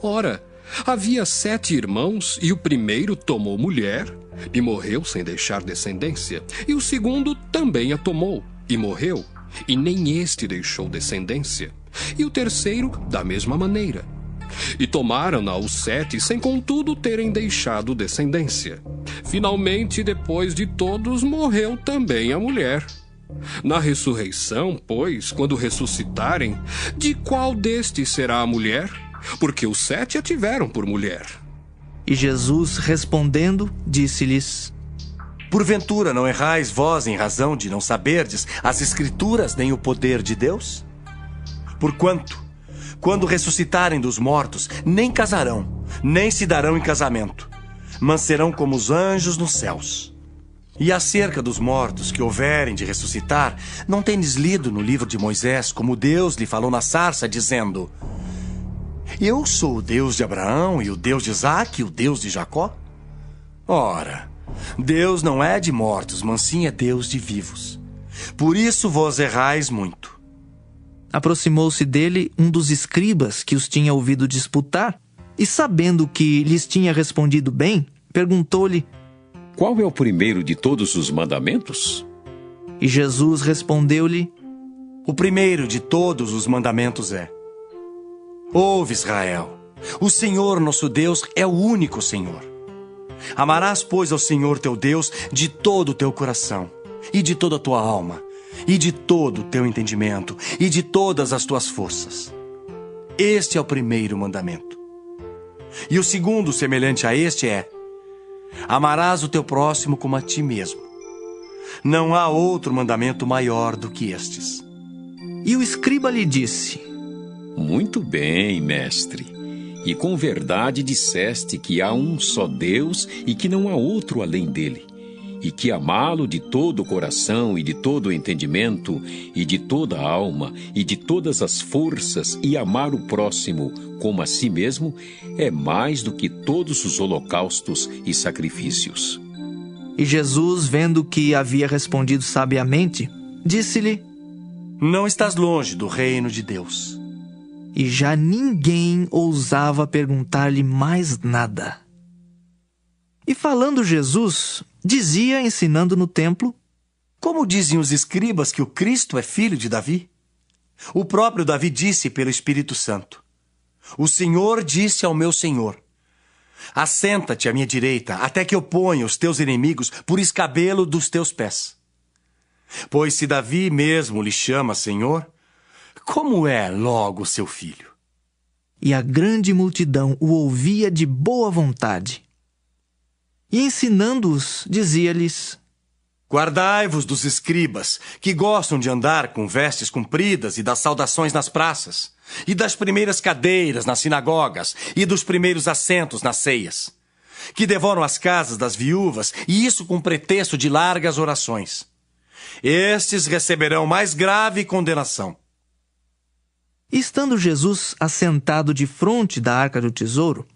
Speaker 8: Ora, havia 7 irmãos e o primeiro tomou mulher e morreu sem deixar descendência, e o segundo também a tomou e morreu, e nem este deixou descendência, e o terceiro da mesma maneira. E tomaram-na os 7, sem contudo terem deixado descendência. Finalmente, depois de todos, morreu também a mulher. Na ressurreição, pois, quando ressuscitarem, de qual destes será a mulher? Porque os 7 a tiveram por mulher.
Speaker 1: E Jesus, respondendo, disse-lhes:
Speaker 5: Porventura não errais vós em razão de não saberdes as Escrituras nem o poder de Deus? Porquanto, quando ressuscitarem dos mortos, nem casarão, nem se darão em casamento, mas serão como os anjos nos céus. E acerca dos mortos que houverem de ressuscitar, não tendes lido no livro de Moisés como Deus lhe falou na sarça, dizendo: Eu sou o Deus de Abraão e o Deus de Isaque e o Deus de Jacó? Ora, Deus não é de mortos, mas sim é Deus de vivos. Por isso vós errais muito.
Speaker 1: Aproximou-se dele um dos escribas que os tinha ouvido disputar, e sabendo que lhes tinha respondido bem, perguntou-lhe:
Speaker 14: Qual é o primeiro de todos os mandamentos?
Speaker 1: E Jesus respondeu-lhe:
Speaker 5: O primeiro de todos os mandamentos é: Ouve, Israel, o Senhor nosso Deus é o único Senhor. Amarás, pois, ao Senhor teu Deus de todo o teu coração, e de toda a tua alma, e de todo o teu entendimento, e de todas as tuas forças. Este é o primeiro mandamento. E o segundo, semelhante a este, é: Amarás o teu próximo como a ti mesmo. Não há outro mandamento maior do que estes.
Speaker 1: E o escriba lhe disse:
Speaker 14: Muito bem, mestre. E com verdade disseste que há um só Deus e que não há outro além dele. E que amá-lo de todo o coração e de todo o entendimento e de toda a alma e de todas as forças e amar o próximo como a si mesmo é mais do que todos os holocaustos e sacrifícios.
Speaker 1: E Jesus, vendo que havia respondido sabiamente, disse-lhe:
Speaker 5: Não estás longe do reino de Deus.
Speaker 1: E já ninguém ousava perguntar-lhe mais nada. E falando Jesus, dizia, ensinando no templo:
Speaker 5: Como dizem os escribas que o Cristo é filho de Davi? O próprio Davi disse pelo Espírito Santo: O Senhor disse ao meu Senhor: Assenta-te à minha direita, até que eu ponha os teus inimigos por escabelo dos teus pés. Pois se Davi mesmo lhe chama Senhor, como é logo seu filho?
Speaker 1: E a grande multidão o ouvia de boa vontade. E ensinando-os, dizia-lhes:
Speaker 5: Guardai-vos dos escribas, que gostam de andar com vestes compridas e das saudações nas praças, e das primeiras cadeiras nas sinagogas, e dos primeiros assentos nas ceias, que devoram as casas das viúvas, e isso com pretexto de largas orações. Estes receberão mais grave condenação.
Speaker 1: Estando Jesus assentado defronte da arca do tesouro,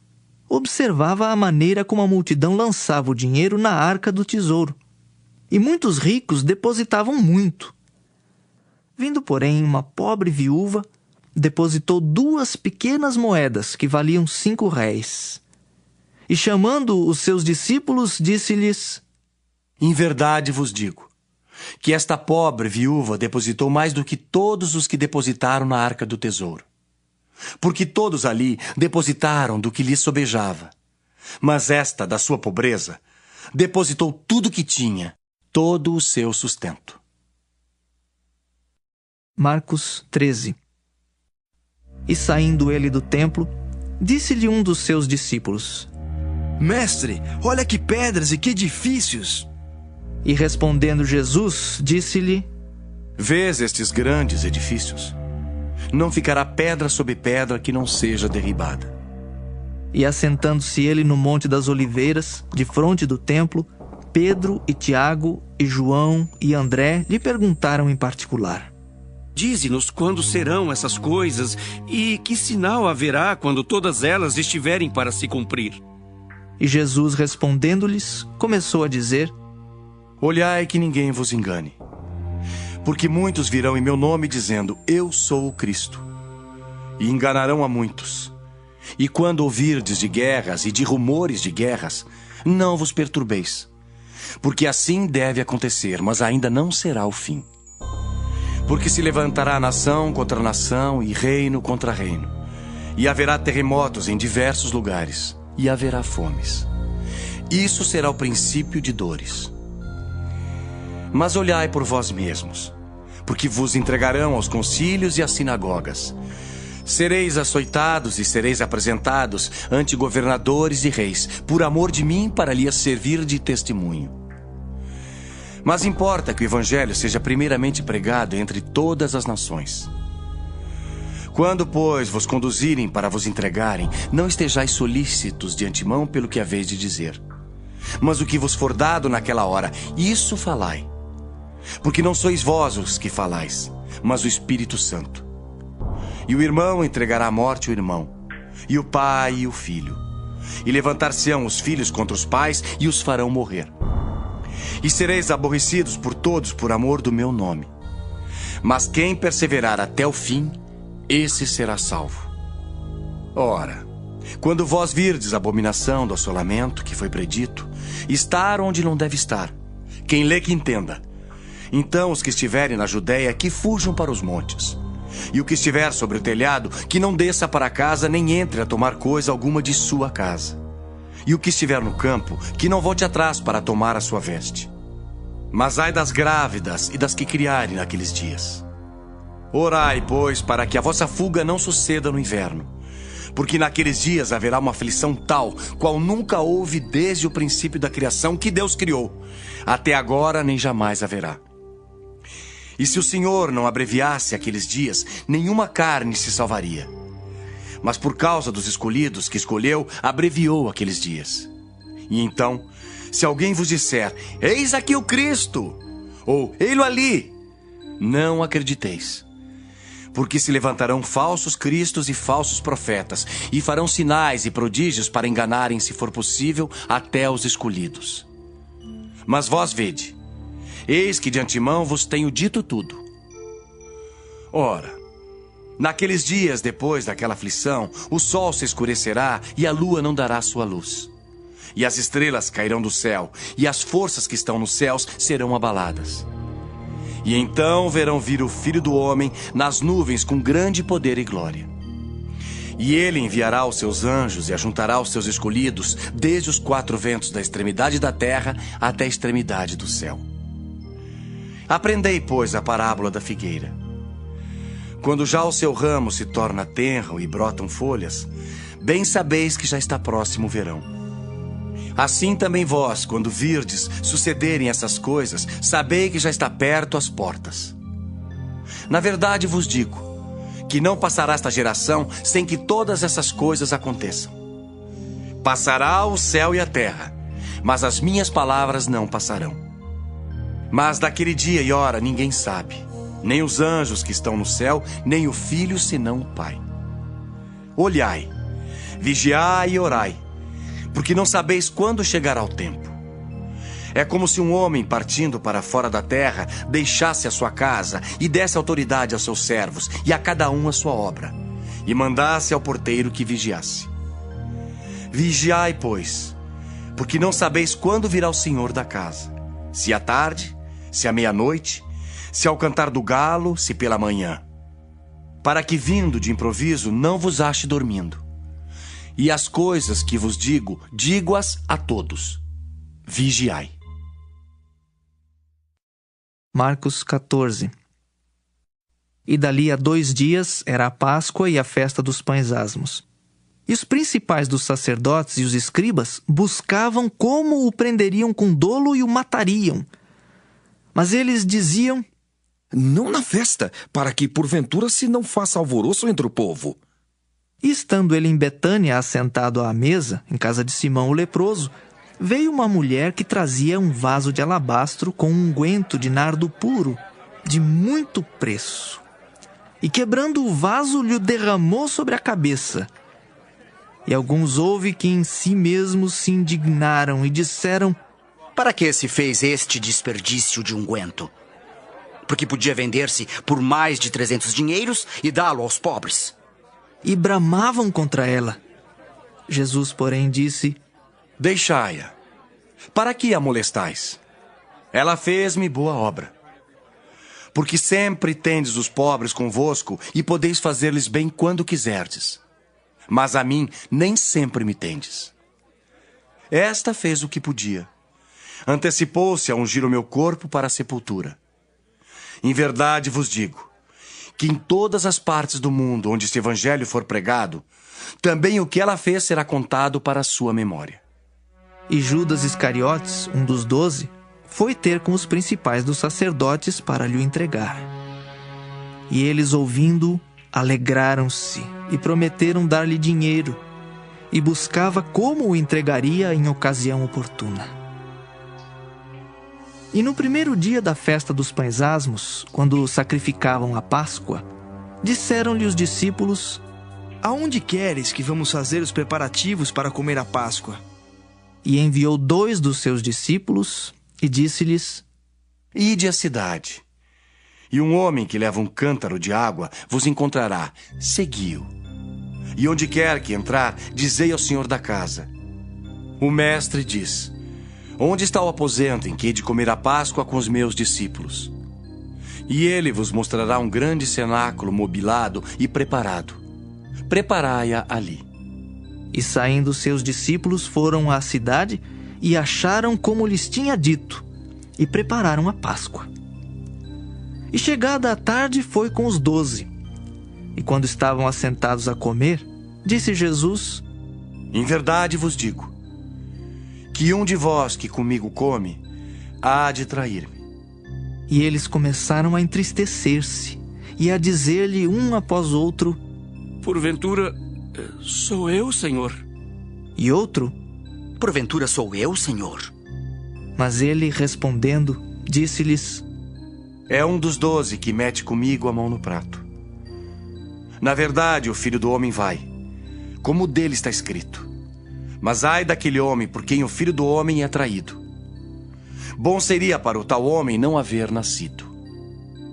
Speaker 1: observava a maneira como a multidão lançava o dinheiro na arca do tesouro. E muitos ricos depositavam muito. Vindo, porém, uma pobre viúva, depositou 2 pequenas moedas que valiam 5 réis. E chamando os seus discípulos, disse-lhes:
Speaker 5: Em verdade vos digo, que esta pobre viúva depositou mais do que todos os que depositaram na arca do tesouro. Porque todos ali depositaram do que lhes sobejava. Mas esta, da sua pobreza, depositou tudo o que tinha, todo o seu sustento.
Speaker 1: Marcos 13. E saindo ele do templo, disse-lhe um dos seus discípulos:
Speaker 7: Mestre, olha que pedras e que edifícios!
Speaker 1: E respondendo Jesus, disse-lhe:
Speaker 5: Vês estes grandes edifícios? Não ficará pedra sobre pedra que não seja derribada.
Speaker 1: E assentando-se ele no Monte das Oliveiras, defronte do templo, Pedro e Tiago e João e André lhe perguntaram em particular:
Speaker 12: Dize-nos quando serão essas coisas e que sinal haverá quando todas elas estiverem para se cumprir.
Speaker 1: E Jesus, respondendo-lhes, começou a dizer:
Speaker 5: Olhai que ninguém vos engane. Porque muitos virão em meu nome dizendo: Eu sou o Cristo. E enganarão a muitos. E quando ouvirdes de guerras e de rumores de guerras, não vos perturbeis. Porque assim deve acontecer, mas ainda não será o fim. Porque se levantará nação contra nação e reino contra reino. E haverá terremotos em diversos lugares. E haverá fomes. Isso será o princípio de dores. Mas olhai por vós mesmos, porque vos entregarão aos concílios e às sinagogas. Sereis açoitados e sereis apresentados ante governadores e reis, por amor de mim, para lhes servir de testemunho. Mas importa que o evangelho seja primeiramente pregado entre todas as nações. Quando, pois, vos conduzirem para vos entregarem, não estejais solícitos de antemão pelo que haveis de dizer. Mas o que vos for dado naquela hora, isso falai. Porque não sois vós os que falais, mas o Espírito Santo. E o irmão entregará à morte o irmão, e o pai e o filho. E levantar-se-ão os filhos contra os pais, e os farão morrer. E sereis aborrecidos por todos por amor do meu nome. Mas quem perseverar até o fim, esse será salvo. Ora, quando vós virdes a abominação do assolamento que foi predito, estar onde não deve estar. Quem lê que entenda. Então os que estiverem na Judéia, que fujam para os montes. E o que estiver sobre o telhado, que não desça para casa, nem entre a tomar coisa alguma de sua casa. E o que estiver no campo, que não volte atrás para tomar a sua veste. Mas ai das grávidas e das que criarem naqueles dias. Orai, pois, para que a vossa fuga não suceda no inverno. Porque naqueles dias haverá uma aflição tal, qual nunca houve desde o princípio da criação que Deus criou. Até agora nem jamais haverá. E se o Senhor não abreviasse aqueles dias, nenhuma carne se salvaria. Mas por causa dos escolhidos que escolheu, abreviou aqueles dias. E então, se alguém vos disser, eis aqui o Cristo, ou ei-lo ali, não acrediteis. Porque se levantarão falsos cristos e falsos profetas, e farão sinais e prodígios para enganarem, se for possível, até os escolhidos. Mas vós vede, eis que de antemão vos tenho dito tudo. Ora, naqueles dias depois daquela aflição, o sol se escurecerá e a lua não dará sua luz. E as estrelas cairão do céu, e as forças que estão nos céus serão abaladas. E então verão vir o Filho do Homem nas nuvens com grande poder e glória. E ele enviará os seus anjos e ajuntará os seus escolhidos desde os 4 ventos da extremidade da terra até a extremidade do céu. Aprendei, pois, a parábola da figueira. Quando já o seu ramo se torna tenro e brotam folhas, bem sabeis que já está próximo o verão. Assim também vós, quando virdes sucederem essas coisas, sabei que já está perto as portas. Na verdade vos digo, que não passará esta geração sem que todas essas coisas aconteçam. Passará o céu e a terra, mas as minhas palavras não passarão. Mas daquele dia e hora ninguém sabe, nem os anjos que estão no céu, nem o Filho, senão o Pai. Olhai, vigiai e orai, porque não sabeis quando chegará o tempo. É como se um homem partindo para fora da terra deixasse a sua casa e desse autoridade aos seus servos e a cada um a sua obra, e mandasse ao porteiro que vigiasse. Vigiai, pois, porque não sabeis quando virá o Senhor da casa, se à tarde, se à meia-noite, se ao cantar do galo, se pela manhã, para que vindo de improviso não vos ache dormindo. E as coisas que vos digo, digo-as a todos. Vigiai.
Speaker 1: Marcos 14. E dali a 2 dias era a Páscoa e a festa dos pães asmos. E os principais dos sacerdotes e os escribas buscavam como o prenderiam com dolo e o matariam. Mas eles diziam:
Speaker 9: não na festa, para que porventura se não faça alvoroço entre o povo.
Speaker 1: E estando ele em Betânia, assentado à mesa, em casa de Simão o leproso, veio uma mulher que trazia um vaso de alabastro com um unguento de nardo puro, de muito preço. E quebrando o vaso, lhe o derramou sobre a cabeça. E alguns houve que em si mesmos se indignaram e disseram:
Speaker 15: para que se fez este desperdício de unguento? Porque podia vender-se por mais de 300 dinheiros e dá-lo aos pobres.
Speaker 1: E bramavam contra ela. Jesus, porém, disse:
Speaker 5: deixai-a. Para que a molestais? Ela fez-me boa obra. Porque sempre tendes os pobres convosco e podeis fazer-lhes bem quando quiserdes. Mas a mim nem sempre me tendes. Esta fez o que podia. Antecipou-se a ungir o meu corpo para a sepultura. Em verdade vos digo, que em todas as partes do mundo onde este evangelho for pregado, também o que ela fez será contado para a sua memória.
Speaker 1: E Judas Iscariotes, um dos 12, foi ter com os principais dos sacerdotes para lhe entregar. E eles, ouvindo, alegraram-se e prometeram dar-lhe dinheiro, e buscava como o entregaria em ocasião oportuna. E no primeiro dia da festa dos pães asmos, quando sacrificavam a Páscoa, disseram-lhe os discípulos:
Speaker 7: Aonde queres que vamos fazer os preparativos para comer a Páscoa?
Speaker 1: E enviou 2 dos seus discípulos e disse-lhes:
Speaker 5: Ide à cidade, e um homem que leva um cântaro de água vos encontrará. Segui-o. E onde quer que entrar, dizei ao senhor da casa: O mestre diz: Onde está o aposento em que hei de comer a Páscoa com os meus discípulos? E ele vos mostrará um grande cenáculo mobilado e preparado. Preparai-a ali.
Speaker 1: E saindo seus discípulos foram à cidade e acharam como lhes tinha dito, e prepararam a Páscoa. E chegada a tarde foi com os 12. E quando estavam assentados a comer, disse Jesus:
Speaker 5: Em verdade vos digo, que um de vós que comigo come, há de trair-me.
Speaker 1: E eles começaram a entristecer-se, e a dizer-lhe um após outro:
Speaker 12: Porventura, sou eu, Senhor?
Speaker 1: E outro:
Speaker 15: Porventura sou eu, Senhor?
Speaker 1: Mas ele, respondendo, disse-lhes:
Speaker 5: É um dos 12 que mete comigo a mão no prato. Na verdade, o Filho do Homem vai, como dele está escrito. Mas ai daquele homem por quem o Filho do Homem é traído. Bom seria para o tal homem não haver nascido.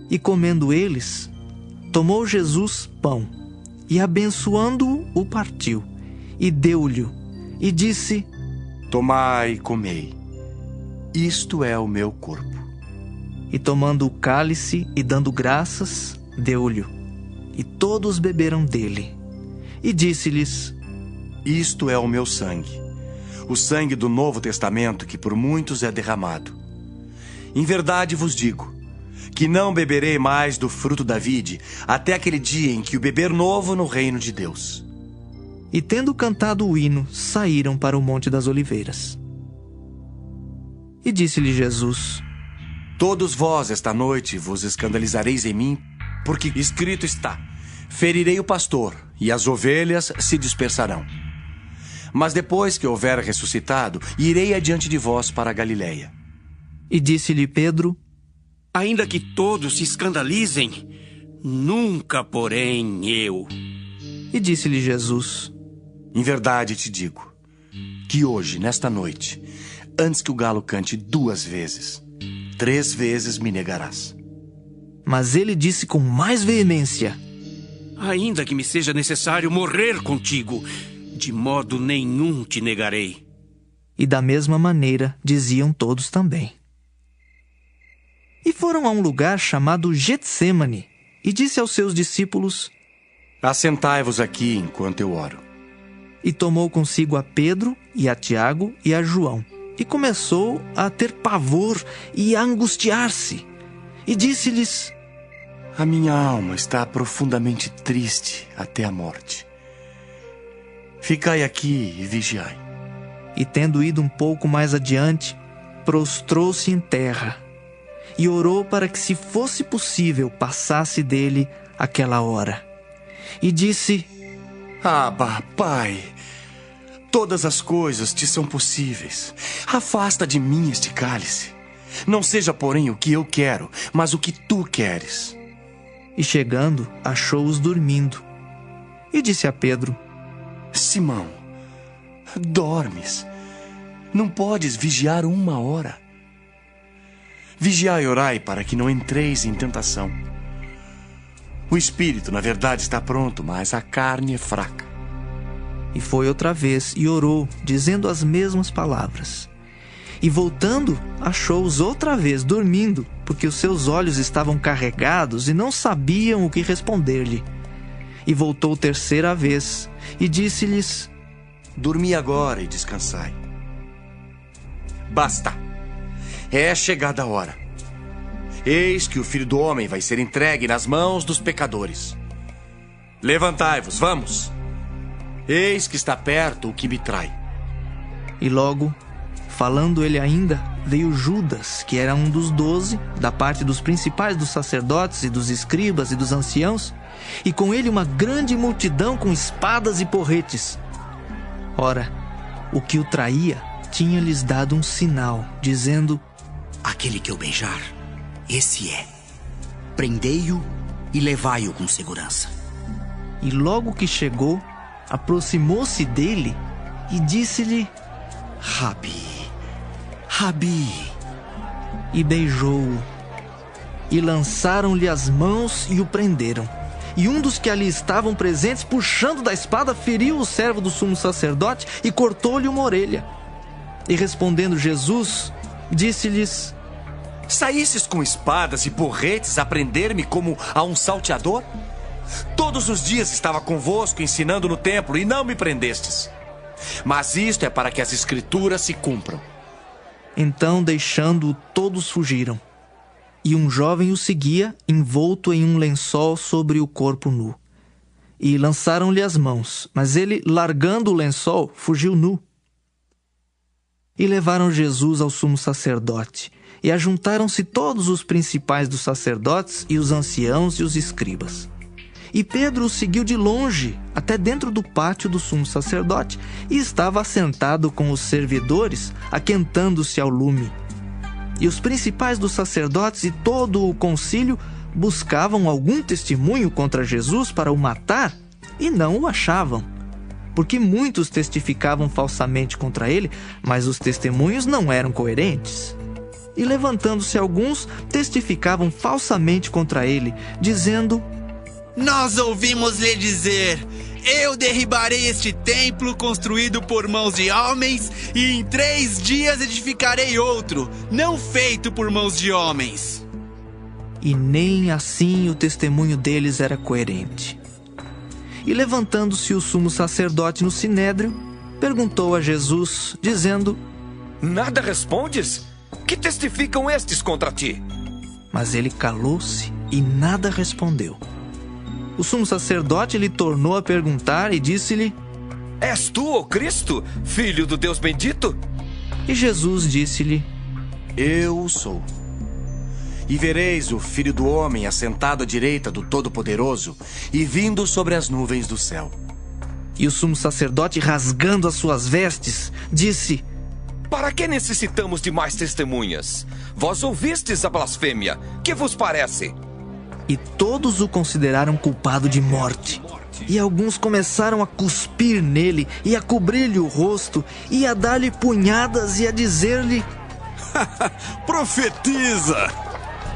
Speaker 1: E comendo eles, tomou Jesus pão, e abençoando-o, o partiu, e deu-lhe, e disse:
Speaker 5: Tomai e comei, isto é o meu corpo.
Speaker 1: E tomando o cálice e dando graças, deu-lhe, e todos beberam dele. E disse-lhes:
Speaker 5: Isto é o meu sangue, o sangue do Novo Testamento que por muitos é derramado. Em verdade vos digo, que não beberei mais do fruto da vide, até aquele dia em que o beber novo no reino de Deus.
Speaker 1: E tendo cantado o hino, saíram para o Monte das Oliveiras. E disse-lhe Jesus:
Speaker 5: Todos vós esta noite vos escandalizareis em mim, porque escrito está: Ferirei o pastor, e as ovelhas se dispersarão. Mas depois que houver ressuscitado, irei adiante de vós para a Galiléia.
Speaker 1: E disse-lhe Pedro:
Speaker 12: Ainda que todos se escandalizem, nunca, porém, eu.
Speaker 1: E disse-lhe Jesus:
Speaker 5: Em verdade te digo, que hoje, nesta noite, antes que o galo cante 2 vezes, 3 vezes me negarás.
Speaker 1: Mas ele disse com mais veemência:
Speaker 12: Ainda que me seja necessário morrer contigo, de modo nenhum te negarei.
Speaker 1: E da mesma maneira diziam todos também. E foram a um lugar chamado Getsêmani, e disse aos seus discípulos:
Speaker 5: Assentai-vos aqui enquanto eu oro.
Speaker 1: E tomou consigo a Pedro, e a Tiago, e a João, e começou a ter pavor e a angustiar-se. E disse-lhes:
Speaker 5: A minha alma está profundamente triste até a morte. Ficai aqui e vigiai.
Speaker 1: E tendo ido um pouco mais adiante, prostrou-se em terra, e orou para que, se fosse possível, passasse dele aquela hora. E disse:
Speaker 5: Abba, Pai, todas as coisas te são possíveis. Afasta de mim este cálice. Não seja, porém, o que eu quero, mas o que tu queres.
Speaker 1: E chegando, achou-os dormindo. E disse a Pedro:
Speaker 5: Simão, dormes? Não podes vigiar 1 hora? Vigiai e orai para que não entreis em tentação. O espírito, na verdade, está pronto, mas a carne é fraca.
Speaker 1: E foi outra vez e orou, dizendo as mesmas palavras. E voltando, achou-os outra vez dormindo, porque os seus olhos estavam carregados e não sabiam o que responder-lhe. E voltou 3ª vez e disse-lhes:
Speaker 5: Dormi agora e descansai. Basta! É chegada a hora. Eis que o Filho do Homem vai ser entregue nas mãos dos pecadores. Levantai-vos, vamos! Eis que está perto o que me trai.
Speaker 1: E logo, falando ele ainda, veio Judas, que era um dos 12, da parte dos principais dos sacerdotes e dos escribas e dos anciãos, e com ele uma grande multidão com espadas e porretes. Ora, o que o traía tinha-lhes dado um sinal, dizendo:
Speaker 15: aquele que eu beijar, esse é. Prendei-o e levai-o com segurança.
Speaker 1: E logo que chegou, aproximou-se dele e disse-lhe:
Speaker 15: Rabi, Rabi.
Speaker 1: E beijou-o. E lançaram-lhe as mãos e o prenderam. E um dos que ali estavam presentes, puxando da espada, feriu o servo do sumo sacerdote e cortou-lhe uma orelha. E respondendo Jesus, disse-lhes:
Speaker 5: saísses com espadas e porretes a prender-me como a um salteador? Todos os dias estava convosco ensinando no templo e não me prendestes. Mas isto é para que as escrituras se cumpram.
Speaker 1: Então, deixando-o, todos fugiram. E um jovem o seguia, envolto em um lençol sobre o corpo nu. E lançaram-lhe as mãos, mas ele, largando o lençol, fugiu nu. E levaram Jesus ao sumo sacerdote. E ajuntaram-se todos os principais dos sacerdotes e os anciãos e os escribas. E Pedro o seguiu de longe, até dentro do pátio do sumo sacerdote, e estava assentado com os servidores, aquentando-se ao lume. E os principais dos sacerdotes e todo o concílio buscavam algum testemunho contra Jesus para o matar, e não o achavam. Porque muitos testificavam falsamente contra ele, mas os testemunhos não eram coerentes. E levantando-se alguns, testificavam falsamente contra ele, dizendo:
Speaker 20: nós ouvimos lhe dizer: eu derribarei este templo construído por mãos de homens, e em 3 dias edificarei outro, não feito por mãos de homens.
Speaker 1: E nem assim o testemunho deles era coerente. E levantando-se o sumo sacerdote no sinédrio, perguntou a Jesus, dizendo:
Speaker 9: nada respondes? Que testificam estes contra ti?
Speaker 1: Mas ele calou-se e nada respondeu. O sumo sacerdote lhe tornou a perguntar e disse-lhe:
Speaker 9: és tu, o Cristo, filho do Deus bendito?
Speaker 1: E Jesus disse-lhe:
Speaker 5: eu o sou. E vereis o Filho do Homem assentado à direita do Todo-Poderoso e vindo sobre as nuvens do céu.
Speaker 1: E o sumo sacerdote, rasgando as suas vestes, disse:
Speaker 9: para que necessitamos de mais testemunhas? Vós ouvistes a blasfêmia. Que vos parece?
Speaker 1: E todos o consideraram culpado de morte. E alguns começaram a cuspir nele, e a cobrir-lhe o rosto, e a dar-lhe punhadas, e a dizer-lhe:
Speaker 6: profetiza!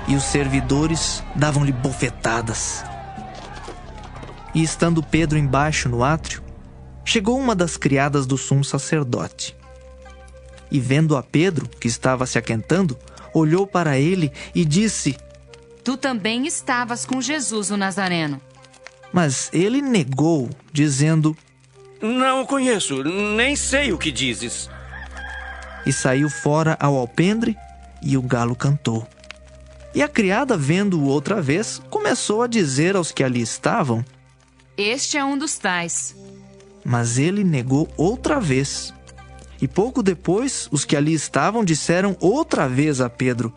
Speaker 1: E os servidores davam-lhe bofetadas. E estando Pedro embaixo no átrio, chegou uma das criadas do sumo sacerdote. E vendo a Pedro, que estava se aquentando, olhou para ele e disse:
Speaker 11: tu também estavas com Jesus o Nazareno.
Speaker 1: Mas ele negou, dizendo:
Speaker 12: não o conheço, nem sei o que dizes.
Speaker 1: E saiu fora ao alpendre, e o galo cantou. E a criada, vendo-o outra vez, começou a dizer aos que ali estavam:
Speaker 11: este é um dos tais.
Speaker 1: Mas ele negou outra vez. E pouco depois, os que ali estavam disseram outra vez a Pedro: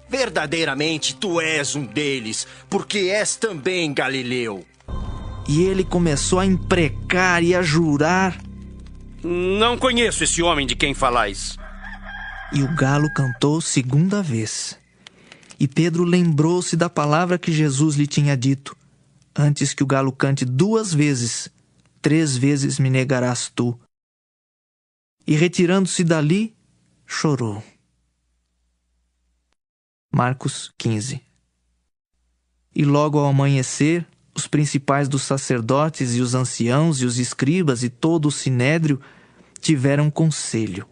Speaker 10: verdadeiramente tu és um deles, porque és também galileu.
Speaker 1: E ele começou a imprecar e a jurar:
Speaker 12: não conheço esse homem de quem falais.
Speaker 1: E o galo cantou segunda vez. E Pedro lembrou-se da palavra que Jesus lhe tinha dito: antes que o galo cante 2 vezes, 3 vezes me negarás tu. E retirando-se dali, chorou. Marcos 15. E logo ao amanhecer, os principais dos sacerdotes e os anciãos e os escribas e todo o sinédrio tiveram conselho.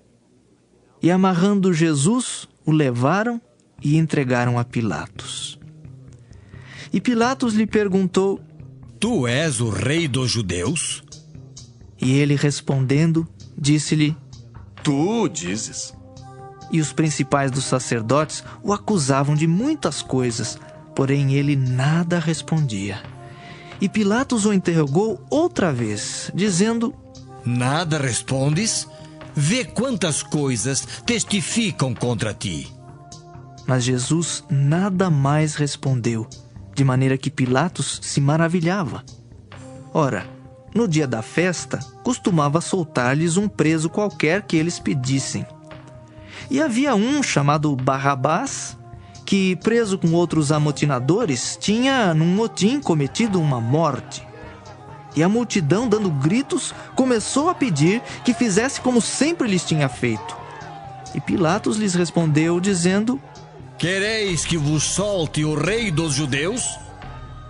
Speaker 1: E amarrando Jesus, o levaram e entregaram a Pilatos. E Pilatos lhe perguntou:
Speaker 21: tu és o rei dos judeus?
Speaker 1: E ele respondendo, disse-lhe:
Speaker 5: tu dizes.
Speaker 1: E os principais dos sacerdotes o acusavam de muitas coisas, porém ele nada respondia. E Pilatos o interrogou outra vez, dizendo:
Speaker 21: nada respondes? Vê quantas coisas testificam contra ti.
Speaker 1: Mas Jesus nada mais respondeu, de maneira que Pilatos se maravilhava. Ora, no dia da festa, costumava soltar-lhes um preso qualquer que eles pedissem. E havia um chamado Barrabás, que, preso com outros amotinadores, tinha, num motim, cometido uma morte. E a multidão, dando gritos, começou a pedir que fizesse como sempre lhes tinha feito. E Pilatos lhes respondeu, dizendo:
Speaker 21: Quereis que vos solte o rei dos judeus?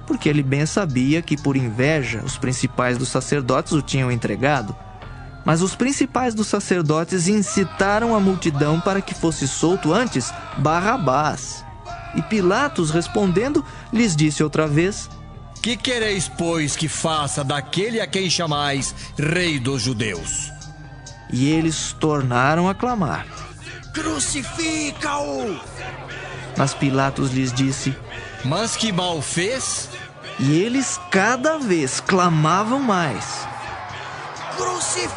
Speaker 1: Porque ele bem sabia que, por inveja, os principais dos sacerdotes o tinham entregado. Mas os principais dos sacerdotes incitaram a multidão para que fosse solto antes Barrabás. E Pilatos, respondendo, lhes disse outra vez:
Speaker 21: Que quereis, pois, que faça daquele a quem chamais rei dos judeus?
Speaker 1: E eles tornaram a clamar:
Speaker 10: Crucifica-o!
Speaker 1: Mas Pilatos lhes disse:
Speaker 21: Mas que mal fez?
Speaker 1: E eles cada vez clamavam mais:
Speaker 10: Crucifica-o!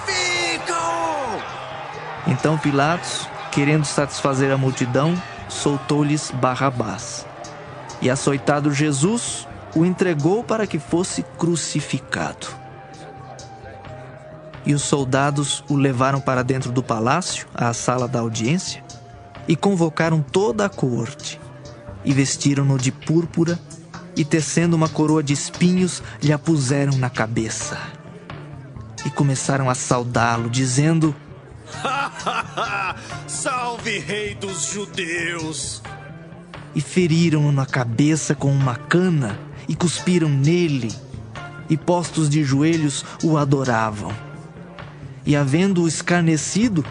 Speaker 1: Então Pilatos, querendo satisfazer a multidão, soltou-lhes Barrabás. E açoitado Jesus, o entregou para que fosse crucificado. E os soldados o levaram para dentro do palácio, à sala da audiência, e convocaram toda a corte, e vestiram-no de púrpura, e tecendo uma coroa de espinhos, lhe a puseram na cabeça. E começaram a saudá-lo, dizendo:
Speaker 6: Salve, rei dos judeus!
Speaker 1: E feriram-no na cabeça com uma cana, e cuspiram nele, e postos de joelhos o adoravam. E havendo-o escarnecido,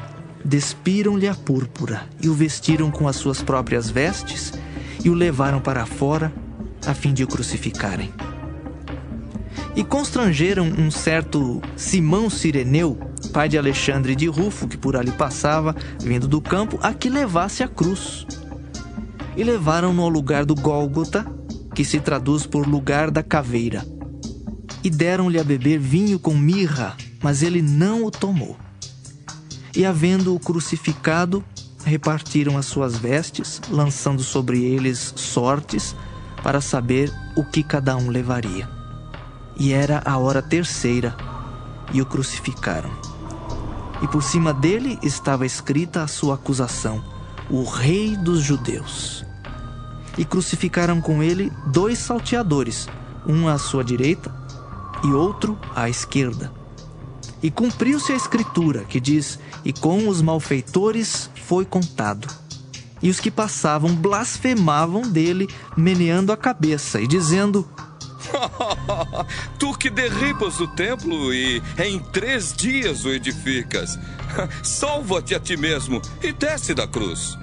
Speaker 1: despiram-lhe a púrpura, e o vestiram com as suas próprias vestes, e o levaram para fora, a fim de o crucificarem. E constrangeram um certo Simão Cireneu, pai de Alexandre de Rufo, que por ali passava, vindo do campo, a que levasse a cruz. E levaram-no ao lugar do Gólgota, que se traduz por lugar da caveira. E deram-lhe a beber vinho com mirra, mas ele não o tomou. E havendo-o crucificado, repartiram as suas vestes, lançando sobre eles sortes, para saber o que cada um levaria. E era a hora terceira, e o crucificaram. E por cima dele estava escrita a sua acusação: o Rei dos Judeus. E crucificaram com ele 2 salteadores, um à sua direita e outro à esquerda. E cumpriu-se a escritura, que diz: e com os malfeitores foi contado. E os que passavam blasfemavam dele, meneando a cabeça e dizendo:
Speaker 9: Tu que derribas o templo e em 3 dias o edificas, salva-te a ti mesmo e desce da cruz.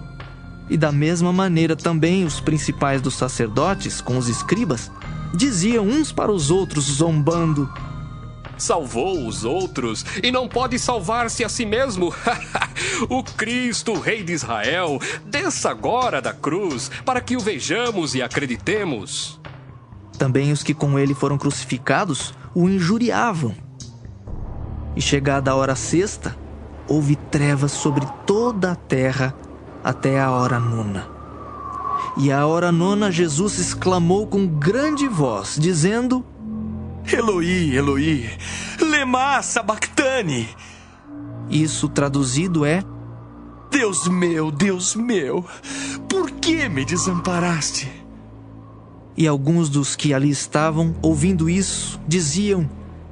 Speaker 1: E da mesma maneira também os principais dos sacerdotes, com os escribas, diziam uns para os outros, zombando:
Speaker 8: Salvou os outros e não pode salvar-se a si mesmo. O Cristo, o Rei de Israel, desça agora da cruz para que o vejamos e acreditemos.
Speaker 1: Também os que com ele foram crucificados o injuriavam. E chegada a hora sexta, houve trevas sobre toda a terra até a hora 9. E à hora 9 Jesus exclamou com grande voz, dizendo:
Speaker 6: Eloi, Eloi, lema sabachthani.
Speaker 1: Isso traduzido é:
Speaker 6: Deus meu, por que me desamparaste?
Speaker 1: E alguns dos que ali estavam, ouvindo isso, diziam: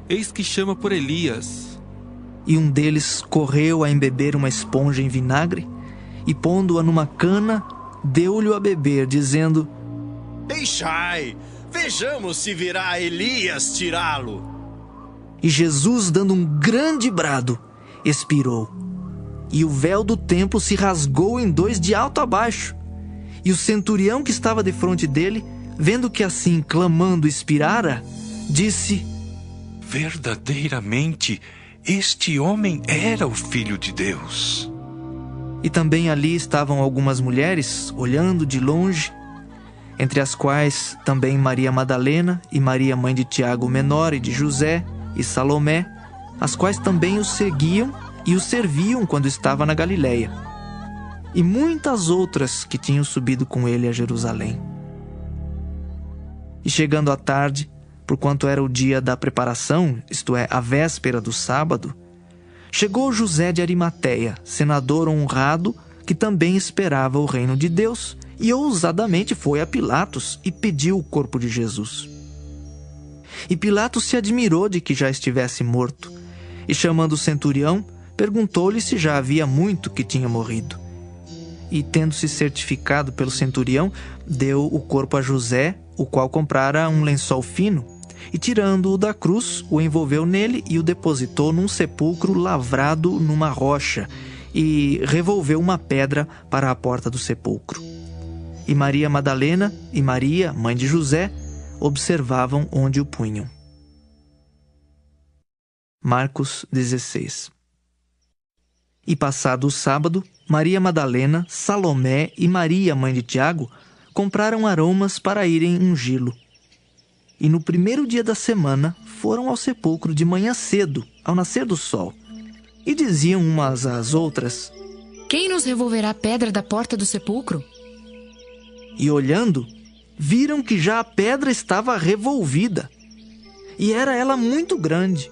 Speaker 2: Eis que chama por Elias.
Speaker 1: E um deles correu a embeber uma esponja em vinagre, e pondo-a numa cana, deu-lhe a beber, dizendo:
Speaker 6: Deixai, vejamos se virá Elias tirá-lo.
Speaker 1: E Jesus, dando um grande brado, expirou. E o véu do templo se rasgou em 2 de alto a baixo. E o centurião que estava defronte dele, vendo que assim, clamando, expirara, disse:
Speaker 4: Verdadeiramente, este homem era o Filho de Deus.
Speaker 1: E também ali estavam algumas mulheres, olhando de longe, entre as quais também Maria Madalena e Maria, mãe de Tiago o Menor e de José, e Salomé, as quais também o seguiam e o serviam quando estava na Galileia, e muitas outras que tinham subido com ele a Jerusalém. E chegando à tarde, porquanto era o dia da preparação, isto é, a véspera do sábado, chegou José de Arimateia, senador honrado, que também esperava o reino de Deus, e ousadamente foi a Pilatos e pediu o corpo de Jesus. E Pilatos se admirou de que já estivesse morto, e chamando o centurião, perguntou-lhe se já havia muito que tinha morrido. E, tendo-se certificado pelo centurião, deu o corpo a José, o qual comprara um lençol fino, e tirando-o da cruz, o envolveu nele e o depositou num sepulcro lavrado numa rocha, e revolveu uma pedra para a porta do sepulcro. E Maria Madalena e Maria, mãe de José, observavam onde o punham. Marcos 16. E passado o sábado, Maria Madalena, Salomé e Maria, mãe de Tiago, compraram aromas para irem ungí-lo. E no primeiro dia da semana foram ao sepulcro de manhã cedo, ao nascer do sol, e diziam umas às outras:
Speaker 11: Quem nos revolverá a pedra da porta do sepulcro?
Speaker 1: E olhando, viram que já a pedra estava revolvida, e era ela muito grande.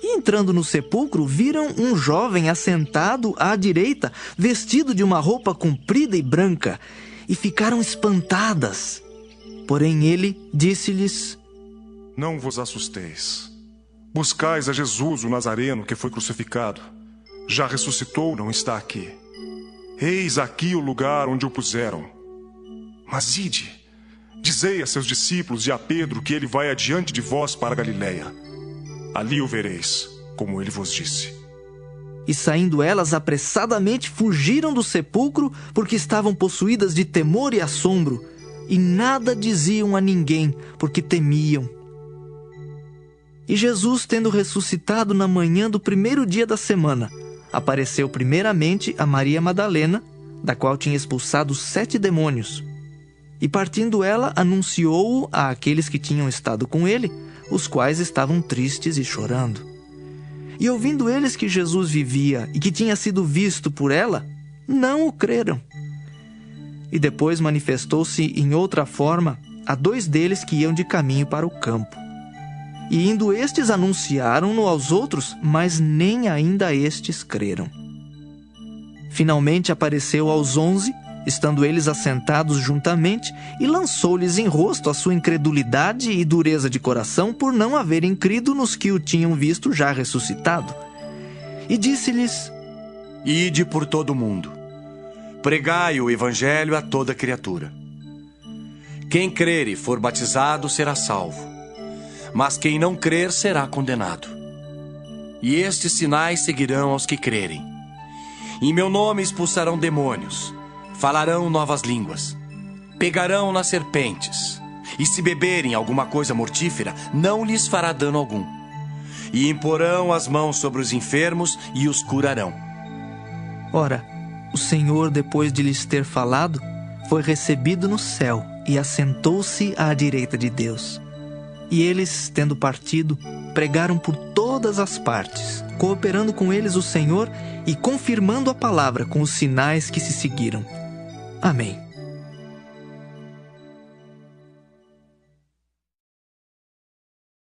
Speaker 1: E entrando no sepulcro, viram um jovem assentado à direita, vestido de uma roupa comprida e branca, e ficaram espantadas. Porém ele disse-lhes:
Speaker 3: Não vos assusteis. Buscais a Jesus, o Nazareno, que foi crucificado. Já ressuscitou, não está aqui. Eis aqui o lugar onde o puseram. Mas ide, dizei a seus discípulos e a Pedro que ele vai adiante de vós para a Galileia. Ali o vereis, como ele vos disse.
Speaker 1: E saindo elas apressadamente fugiram do sepulcro, porque estavam possuídas de temor e assombro, e nada diziam a ninguém, porque temiam. E Jesus, tendo ressuscitado na manhã do primeiro dia da semana, apareceu primeiramente a Maria Madalena, da qual tinha expulsado 7 demônios. E partindo ela, anunciou-o a aqueles que tinham estado com ele, os quais estavam tristes e chorando. E ouvindo eles que Jesus vivia e que tinha sido visto por ela, não o creram. E depois manifestou-se em outra forma a 2 deles que iam de caminho para o campo. E indo estes anunciaram-no aos outros, mas nem ainda estes creram. Finalmente apareceu aos 11, estando eles assentados juntamente, e lançou-lhes em rosto a sua incredulidade e dureza de coração por não haverem crido nos que o tinham visto já ressuscitado. E disse-lhes:
Speaker 5: Ide por todo o mundo, pregai o evangelho a toda criatura. Quem crer e for batizado será salvo, mas quem não crer será condenado. E estes sinais seguirão aos que crerem. Em meu nome expulsarão demônios, falarão novas línguas, pegarão nas serpentes, e se beberem alguma coisa mortífera, não lhes fará dano algum. E imporão as mãos sobre os enfermos e os curarão.
Speaker 1: Ora, o Senhor, depois de lhes ter falado, foi recebido no céu e assentou-se à direita de Deus. E eles, tendo partido, pregaram por todas as partes, cooperando com eles o Senhor e confirmando a palavra com os sinais que se seguiram. Amém.